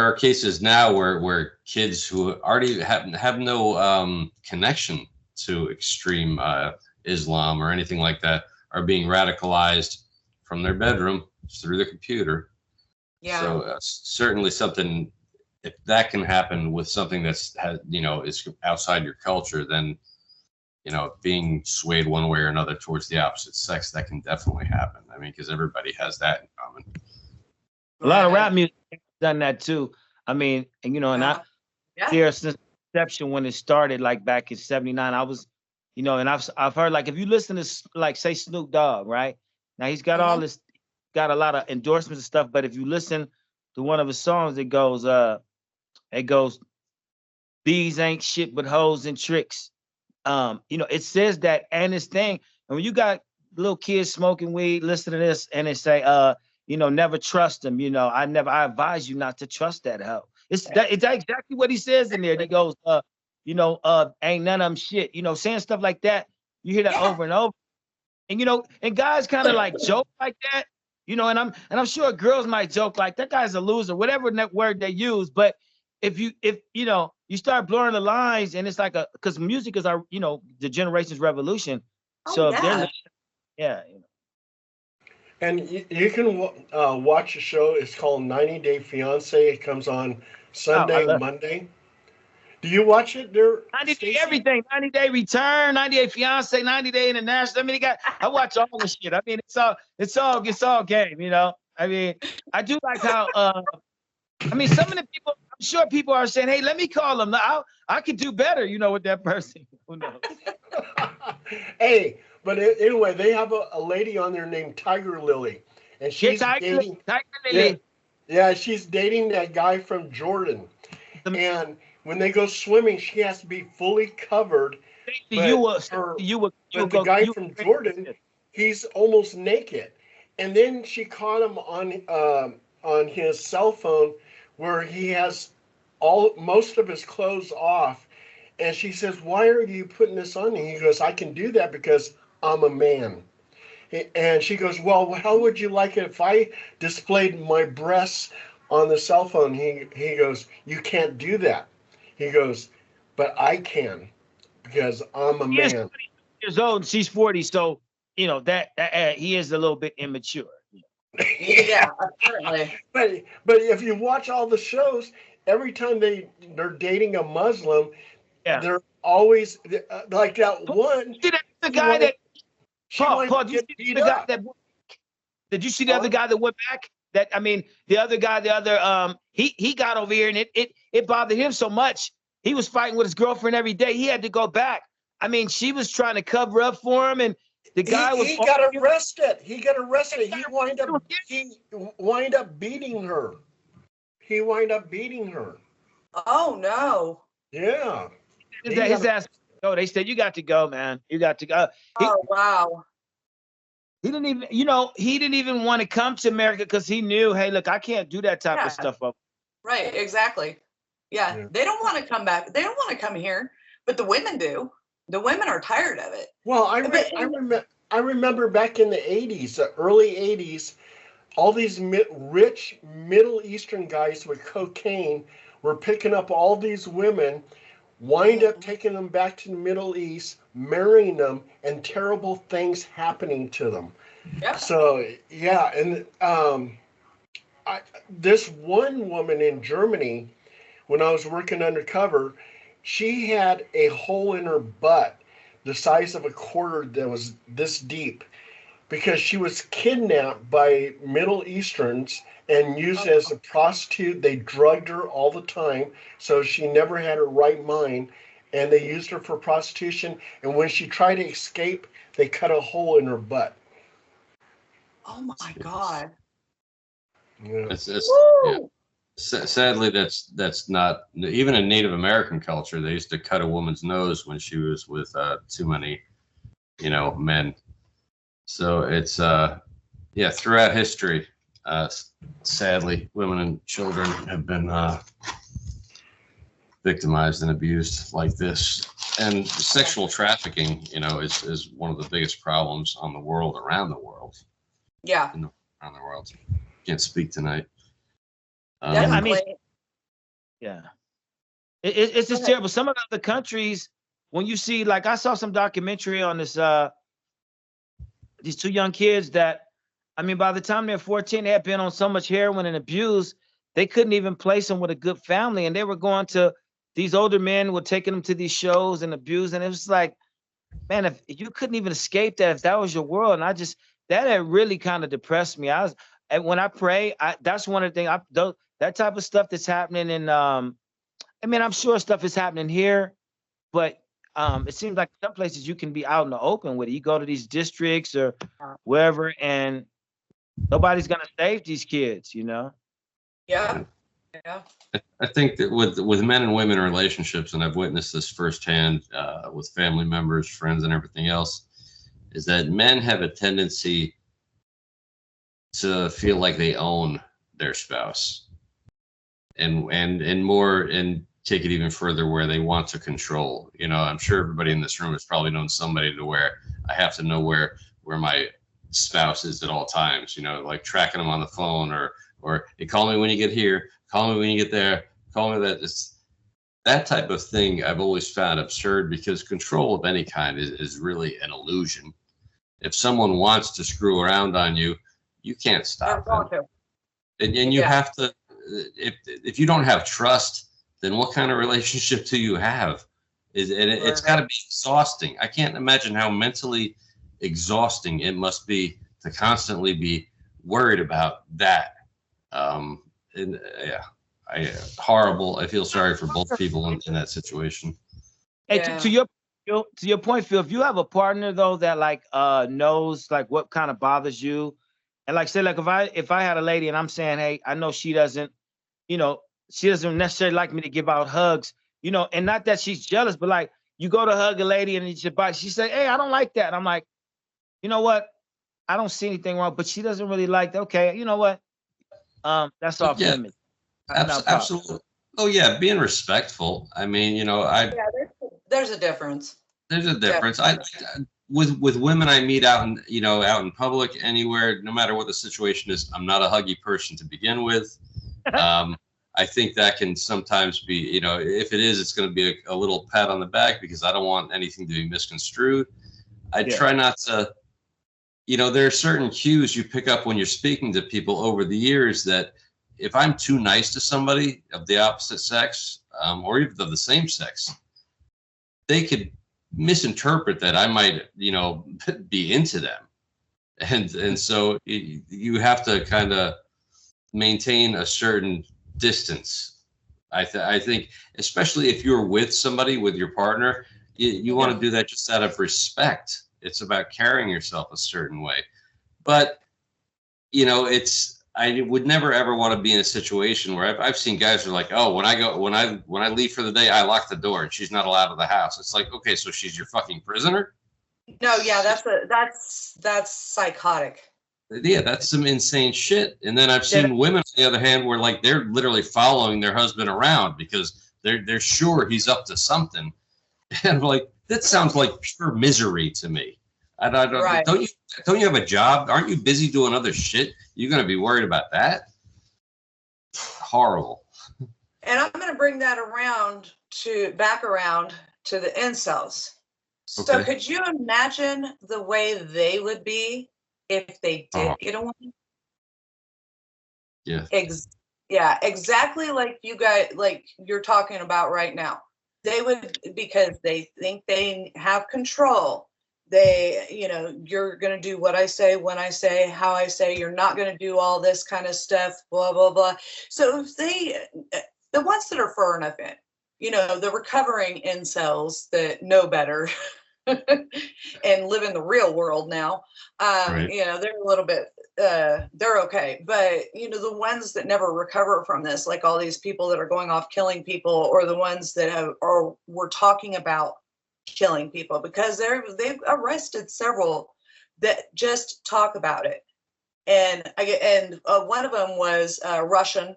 are cases now where kids who already have no connection to extreme Islam or anything like that are being radicalized from their bedroom through the computer. Yeah. So certainly something, if that can happen with something is outside your culture, then being swayed one way or another towards the opposite sex, that can definitely happen. I mean, because everybody has that in common. A lot of rap music done that too. I mean, and I there since inception when it started, like back in '79. I was, and I've heard, like, if you listen to, like, say Snoop Dogg, right? Now he's got all this, got a lot of endorsements and stuff. But if you listen to one of his songs, it goes, these ain't shit but hoes and tricks. You know, it says that and this thing. And when you got little kids smoking weed, listen to this, and they say, you know, never trust them. You know, I advise you not to trust that hoe. It's exactly what he says in there. He goes, you know, ain't none of them shit. You know, saying stuff like that. You hear that over and over. And you know, and guys kind of like joke like that, you know, and I'm sure girls might joke like that guy's a loser, whatever that word they use. But if you know, you start blurring the lines, and it's like because music is our, you know, the generation's revolution. So if they're yeah, you know. And you can watch a show. It's called 90 Day Fiance. It comes on Sunday and Monday. Do you watch it there? 90 Day everything, 90 Day Return, 90 Day Fiance, 90 Day International. I mean, I watch all the shit. I mean, it's all game, you know. I mean, I do like how I mean, some of the people, I'm sure people are saying, hey, let me call them. I could do better, you know, with that person. Who knows? Hey, but anyway, they have a lady on there named Tiger Lily, and she's dating Tiger Lily. Yeah, she's dating that guy from Jordan, and when they go swimming, she has to be fully covered. But the guy from Jordan, he's almost naked, and then she caught him on his cell phone where he has most of his clothes off, and she says, "Why are you putting this on?" And he goes, "I can do that because I'm a man." And she goes, "Well, how would you like it if I displayed my breasts on the cell phone?" He goes, "You can't do that." He goes, "But I can because I'm a man." He's 40 years old, and she's 40, so you know that he is a little bit immature. Yeah, certainly. But if you watch all the shows, every time they're dating a Muslim, they're always like that one. See, that's the guy that Paul, did you see the guy that? Did you see the other guy that went back? That I mean, the other guy, he got over here, and it bothered him so much. He was fighting with his girlfriend every day. He had to go back. I mean, she was trying to cover up for him, and the guy he got arrested. He got arrested. He wind up beating her. He wind up beating her. Oh no. Yeah. His ass. No, they said you got to go, man. You got to go. Wow. He didn't even, you know, he didn't even want to come to America because he knew, hey, look, I can't do that type of stuff up. Right, exactly. Yeah, they don't want to come back. They don't want to come here, but the women do. The women are tired of it. Well, I remember back in the 80s, the early 80s, all these rich Middle Eastern guys with cocaine were picking up all these women, wind up taking them back to the Middle East, marrying them, and terrible things happening to them. Yep. So, yeah, and this one woman in Germany, when I was working undercover, she had a hole in her butt the size of a quarter that was this deep because she was kidnapped by Middle Easterns and used as a prostitute. They drugged her all the time, so she never had her right mind, and they used her for prostitution. And when she tried to escape, they cut a hole in her butt. Oh my God. Yeah. Sadly, that's not even in Native American culture. They used to cut a woman's nose when she was with too many, you know, men. So it's throughout history, sadly, women and children have been victimized and abused like this. And sexual trafficking, you know, is one of the biggest problems on the world, around the world. Yeah. Around the world. Can't speak tonight. I mean, yeah, it's just terrible. Some of the other countries, when you see, like, I saw some documentary on this, these two young kids that, I mean, by the time they're 14, they had been on so much heroin and abuse, they couldn't even place them with a good family, and they were going to these older men were taking them to these shows and abuse, and it was like, man, if you couldn't even escape that, if that was your world, and that had really kind of depressed me. And when I pray, that's one of the things. That type of stuff that's happening in, I mean, I'm sure stuff is happening here, but it seems like some places you can be out in the open with it. You go to these districts or wherever, and nobody's gonna save these kids, you know? Yeah. Yeah. I think that with men and women in relationships, and I've witnessed this firsthand with family members, friends, and everything else, is that men have a tendency to feel like they own their spouse, and more, and take it even further where they want to control. You know, I'm sure everybody in this room has probably known somebody to where I have to know where my spouse is at all times. You know, like tracking them on the phone, or hey, call me when you get here, call me when you get there, call me that. It's that type of thing I've always found absurd, because control of any kind is really an illusion. If someone wants to screw around on you, you can't stop them. And you have to, if you don't have trust, then what kind of relationship do you have? It's got to be exhausting. I can't imagine how mentally exhausting it must be to constantly be worried about that. Horrible. I feel sorry for both people in that situation. Hey, to your point, Phil, if you have a partner though that like knows like what kind of bothers you, and like say like if I had a lady and I'm saying, hey, I know she doesn't, you know, she doesn't necessarily like me to give out hugs, you know, and not that she's jealous, but like you go to hug a lady and she say, hey, I don't like that. And I'm like, you know what? I don't see anything wrong, but she doesn't really like that. Okay, you know what? That's off limits. Absolutely. Oh yeah, being respectful. I mean, you know, there's a difference. There's a difference. Yeah. With women I meet out in public, anywhere, no matter what the situation is, I'm not a huggy person to begin with. I think that can sometimes be, you know, if it is, it's going to be a little pat on the back, because I don't want anything to be misconstrued. I try not to, you know, there are certain cues you pick up when you're speaking to people over the years that if I'm too nice to somebody of the opposite sex, or even of the same sex, they could misinterpret that I might, you know, be into them. And so you have to kind of maintain a certain distance. I think, especially if you're with somebody, with your partner, you want to do that just out of respect. It's about carrying yourself a certain way. But, you know, I would never ever want to be in a situation where I've seen guys who are like, oh, when I leave for the day, I lock the door and she's not allowed out of the house. It's like, okay, so she's your fucking prisoner? No, yeah, that's psychotic. Yeah, that's some insane shit. And then I've seen women, on the other hand, where like they're literally following their husband around because they're sure he's up to something. And I'm like, that sounds like pure misery to me. Don't you have a job? Aren't you busy doing other shit? You're going to be worried about that? Horrible. And I'm going to bring that back around to the incels. Okay. So could you imagine the way they would be if they did get a woman? Yeah. Exactly like you guys, like you're talking about right now. They would, because they think they have control. They, you know, you're going to do what I say, when I say, how I say, you're not going to do all this kind of stuff, blah, blah, blah. So if the ones that are far enough in, you know, the recovering incels that know better and live in the real world now, you know, they're a little bit, they're okay. But, you know, the ones that never recover from this, like all these people that are going off killing people, or the ones that we're talking about killing people, because they've arrested several that just talk about it. And one of them was Russian,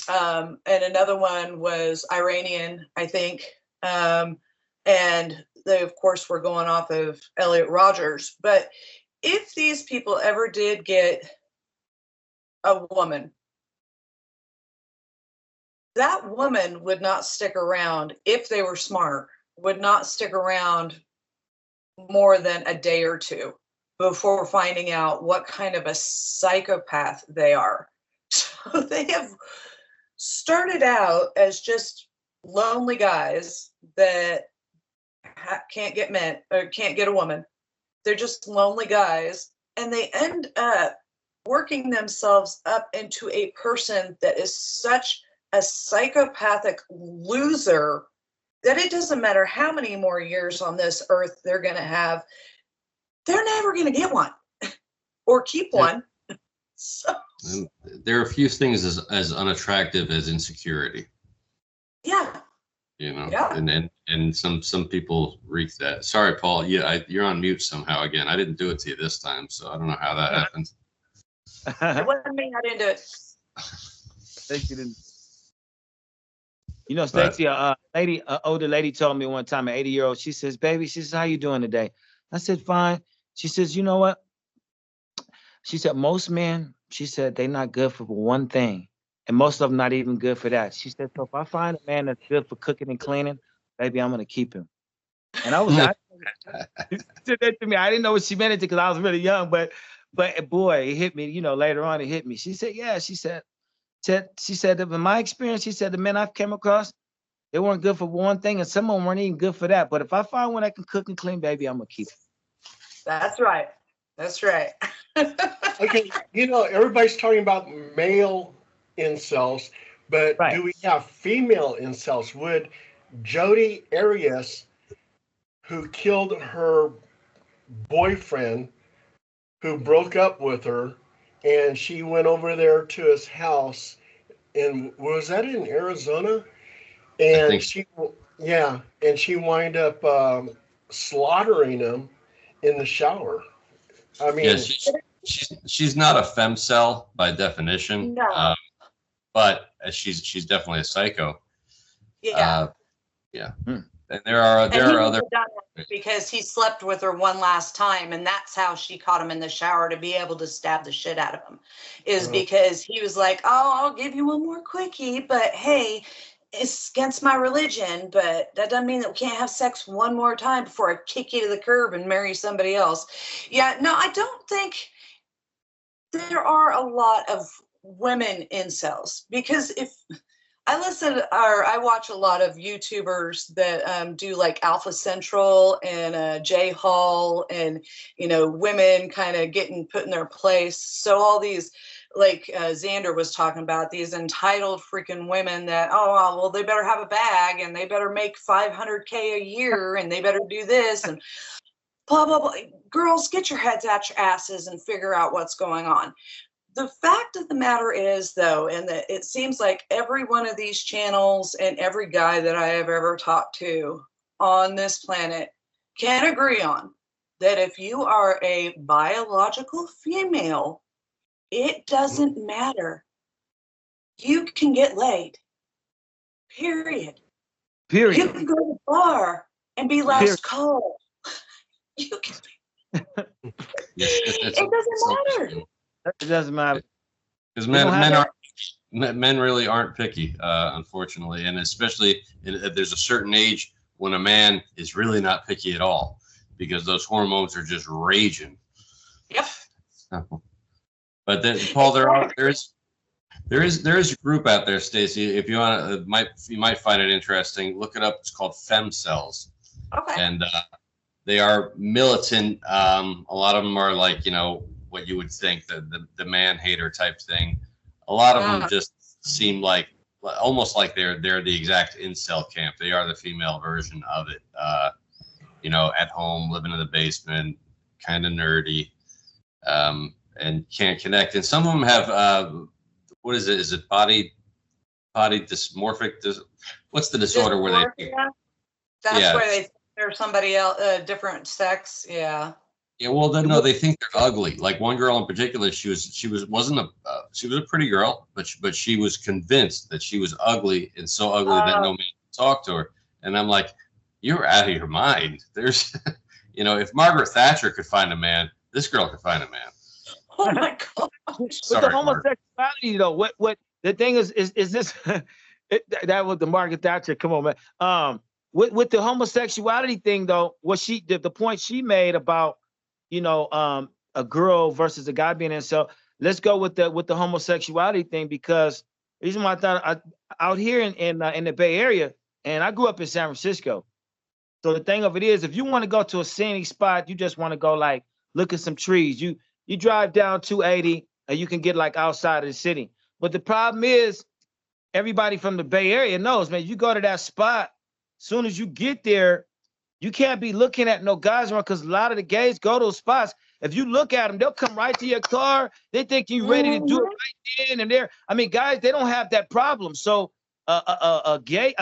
and another one was Iranian, I think. And they, of course, were going off of Elliot Rogers. But if these people ever did get a woman, that woman would not stick around, if they were smart, would not stick around more than a day or two before finding out what kind of a psychopath they are. So they have started out as just lonely guys that can't get men or can't get a woman. They're just lonely guys, and they end up working themselves up into a person that is such a psychopathic loser that it doesn't matter how many more years on this earth they're going to have, they're never going to get one or keep one. So And there are a few things as unattractive as insecurity. Yeah. You know, Yeah. and some people reek that. Sorry, Paul. Yeah, you're on mute somehow again. I didn't do it to you this time, so I don't know how that happened. It wasn't me. I didn't do it. Stacey didn't. You know, But- Stacey, older lady told me one time, an 80-year-old, she says, baby, she says, how you doing today? I said, fine. She says, you know what? She said, most men, she said, they're not good for one thing. And most of them not even good for that. She said, so if I find a man that's good for cooking and cleaning, baby, I'm going to keep him. And I was, she said that to me. I didn't know what she meant it because I was really young, but boy, it hit me, you know, later on it hit me. She said, yeah, she said that in my experience, she said the men I've came across, they weren't good for one thing, and some of them weren't even good for that. But if I find one that can cook and clean, baby, I'm gonna keep it. That's right. That's right. Okay, you know, everybody's talking about male incels, but Right. do we have female incels? Would Jodi Arias, who killed her boyfriend, who broke up with her, and she went over there to his house, and was that in Arizona? And she wind up slaughtering him in the shower. I mean, yeah, she's not a femcel by definition. No. But she's definitely a psycho. Yeah. Yeah. Hmm. And there are And he other. would've done it because he slept with her one last time, and that's how she caught him in the shower to be able to stab the shit out of him, is because he was like, oh, I'll give you one more quickie, but hey, it's against my religion, but that doesn't mean that we can't have sex one more time before I kick you to the curb and marry somebody else. Yeah, no, I don't think there are a lot of women incels, because if I I watch a lot of YouTubers that do like Alpha Central and J Hall, and, you know, women kind of getting put in their place. So all these, like Xander was talking about, these entitled freaking women that, oh, well, they better have a bag and they better make $500K a year and they better do this and blah, blah, blah. Girls, get your heads out your asses and figure out what's going on. The fact of the matter is, though, and that it seems like every one of these channels and every guy that I have ever talked to on this planet can agree on that if you are a biological female, it doesn't matter. You can get laid. Period. You can go to the bar and be last call. You can. It doesn't matter. It doesn't matter. Because men really aren't picky, unfortunately, and especially there's a certain age when a man is really not picky at all, because those hormones are just raging. Yep. But then, Paul, there is a group out there, Stacy. If you want to, you might find it interesting. Look it up. It's called femcels. Okay. And they are militant. A lot of them are like, you know, what you would think, the man hater type thing. A lot of them just seem like almost like they're the exact incel camp. They are the female version of it. You know, at home, living in the basement, kind of nerdy, and can't connect. And some of them have what is it? Is it body dysmorphic? What's the disorder where they? That's where they think they're somebody else, different sex. Yeah. Yeah, well, no, they think they're ugly. Like one girl in particular, she was a pretty girl, but she was convinced that she was ugly, and so ugly that no man could talk to her. And I'm like, you're out of your mind. There's, you know, if Margaret Thatcher could find a man, this girl could find a man. Oh my God. But the homosexuality, though, what the thing is this? That was the Margaret Thatcher. Come on, man. With the homosexuality thing, though, the point she made about, you know, a girl versus a guy being incel. Let's go with the homosexuality thing, because the reason why I thought out here in the Bay Area, and I grew up in San Francisco. So the thing of it is, if you want to go to a scenic spot, you just want to go like look at some trees. You drive down 280 and you can get like outside of the city. But the problem is, everybody from the Bay Area knows, man, you go to that spot, soon as you get there, you can't be looking at no guys around, because a lot of the gays go to those spots If you look at them, they'll come right to your car. They think you're ready to do it right then and there. I mean, guys, they don't have that problem. So a guy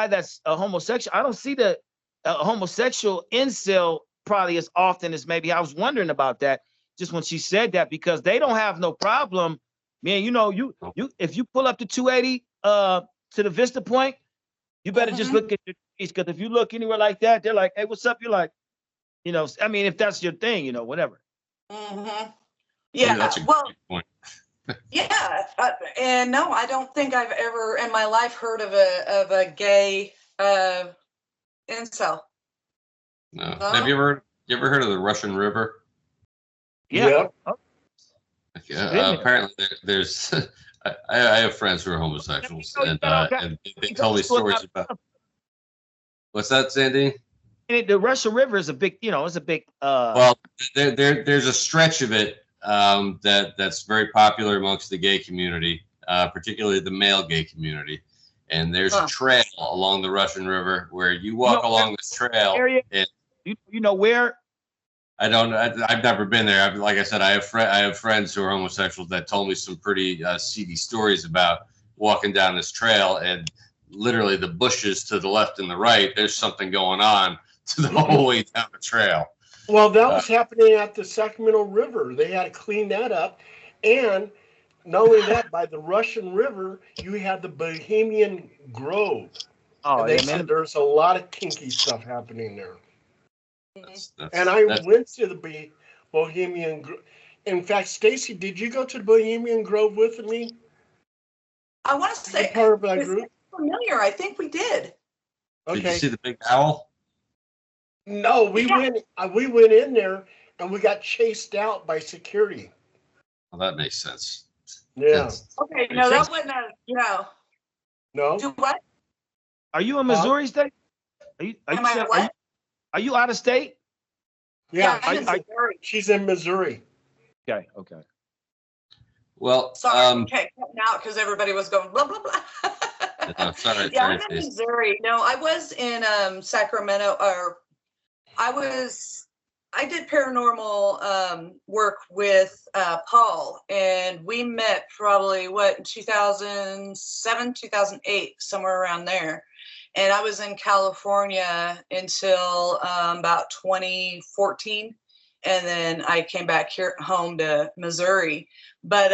that's a homosexual, I don't see the homosexual incel probably as often as maybe. I was wondering about that just when she said that, because they don't have no problem. Man, you know, you if you pull up the 280 to the Vista Point, you better just look at your trees, because if you look anywhere like that, they're like, hey, what's up? You're like, you know, I mean, if that's your thing, you know, whatever. Yeah, that's a well, great point. yeah, and no, I don't think I've ever in my life heard of a gay incel. No. Have you ever heard of the Russian River? Yeah. Apparently, there's. I have friends who are homosexuals, and they tell me stories about. What's that, Sandy? The Russian River is a big, you know, it's a big. Well, there's a stretch of it that's very popular amongst the gay community, particularly the male gay community. And there's a trail along the Russian River where you walk along this trail. And you know where? I've never been there. Like I said, I have friends who are homosexuals that told me some pretty seedy stories about walking down this trail, and literally the bushes to the left and the right, there's something going on to the whole way down the trail. Well, that was happening at the Sacramento River. They had to clean that up. And not only that, by the Russian River, you had the Bohemian Grove. Oh, and they said there's a lot of kinky stuff happening there. And I that's, went to the Bohemian Grove. In fact, Staci, did you go to the Bohemian Grove with me? I want to say part of that group. Familiar. I think we did. Okay. Did you see the big owl? No, we went in there and we got chased out by security. Well, that makes sense. Yeah. Okay. No, that wasn't no. No. Do what? Are you in Missouri State? Are you out of state? Yeah. I'm in Missouri. She's in Missouri. Okay. Well, sorry, okay, cutting out because everybody was going blah blah blah. Sorry, yeah, I'm in Missouri. No, I was in Sacramento, or I did paranormal work with Paul, and we met probably in 2007, 2008, somewhere around there. And I was in California until about 2014. And then I came back here home to Missouri. But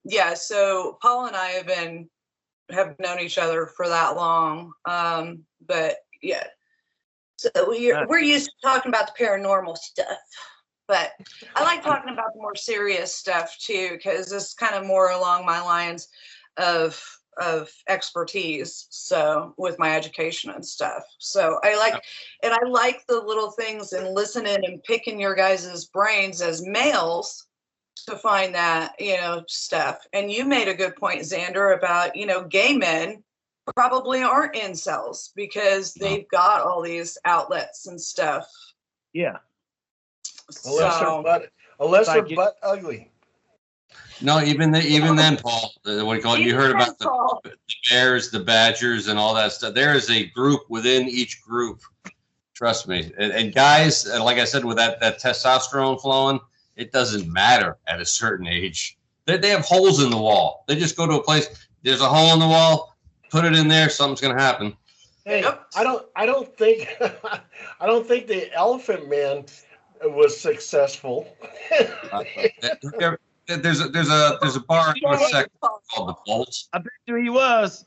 yeah, so Paul and I have known each other for that long. But yeah, so we're used to talking about the paranormal stuff. But I like talking about the more serious stuff too, because it's kind of more along my lines of expertise, so with my education and stuff. So I like the little things and listening and picking your guys' brains as males to find that, you know, stuff. And you made a good point, Xander, about, you know, gay men probably aren't incels because they've got all these outlets and stuff. Yeah. Unless they're butt ugly. No, even then, Paul, what do you call it? You heard about the bears, the badgers, and all that stuff. There is a group within each group. Trust me. And guys, like I said, with that testosterone flowing, it doesn't matter at a certain age. They have holes in the wall. They just go to a place. There's a hole in the wall. Put it in there. Something's gonna happen. Hey, I don't think the Elephant Man was successful. There's a bar in the second called the Bolts. I bet you he was.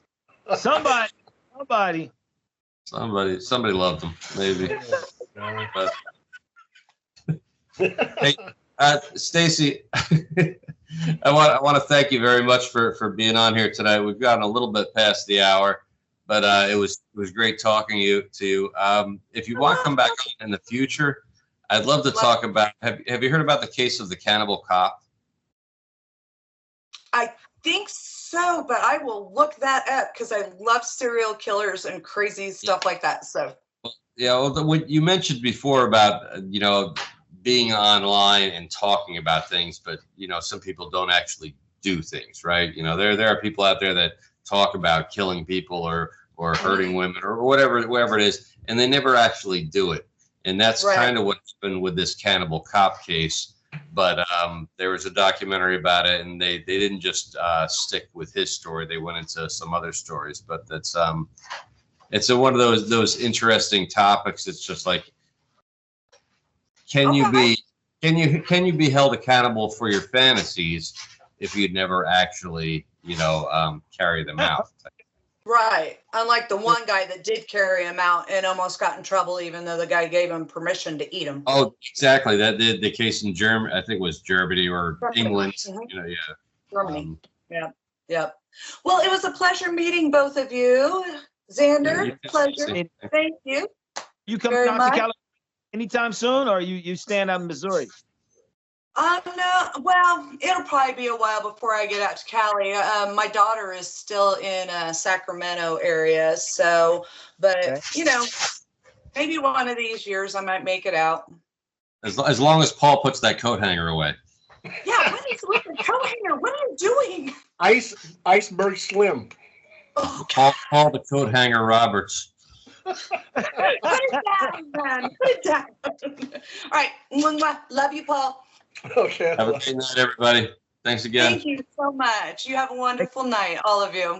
Somebody loved him, maybe. But, hey, Staci, I want to thank you very much for being on here tonight. We've gotten a little bit past the hour, but it was great talking to you. If you want to come back on in the future, I'd love to talk about. Have you heard about the case of the cannibal cop? I think so, but I will look that up because I love serial killers and crazy stuff like that. So yeah, well, what you mentioned before about being online and talking about things, but some people don't actually do things, right? There are people out there that talk about killing people or hurting women or whatever it is, and they never actually do it. And that's kind of what's been with this cannibal cop case. But there was a documentary about it, and they didn't just stick with his story. They went into some other stories. But that's it's one of those interesting topics. It's just like, can you be held accountable for your fantasies if you'd never actually carry them out? Right. Unlike the one guy that did carry him out and almost got in trouble, even though the guy gave him permission to eat him. Oh, exactly. That the case in Germany, I think it was Germany or England. Mhm. Yeah. Germany. Yep. Well, it was a pleasure meeting both of you. Xander, Yeah, pleasure. Thank you. You come Very out to much. California anytime soon, or you staying out in Missouri? No, well, it'll probably be a while before I get out to Cali. My daughter is still in Sacramento area, so, but Okay. maybe one of these years I might make it out. As long as Paul puts that coat hanger away. Yeah, what is with the coat hanger? What are you doing? Iceberg Slim. Oh, Paul the coat hanger Roberts. put it down, man. Put it down. All right. Love you, Paul. Okay. Have a good night, everybody. Thanks again. Thank you so much. You have a wonderful night, all of you.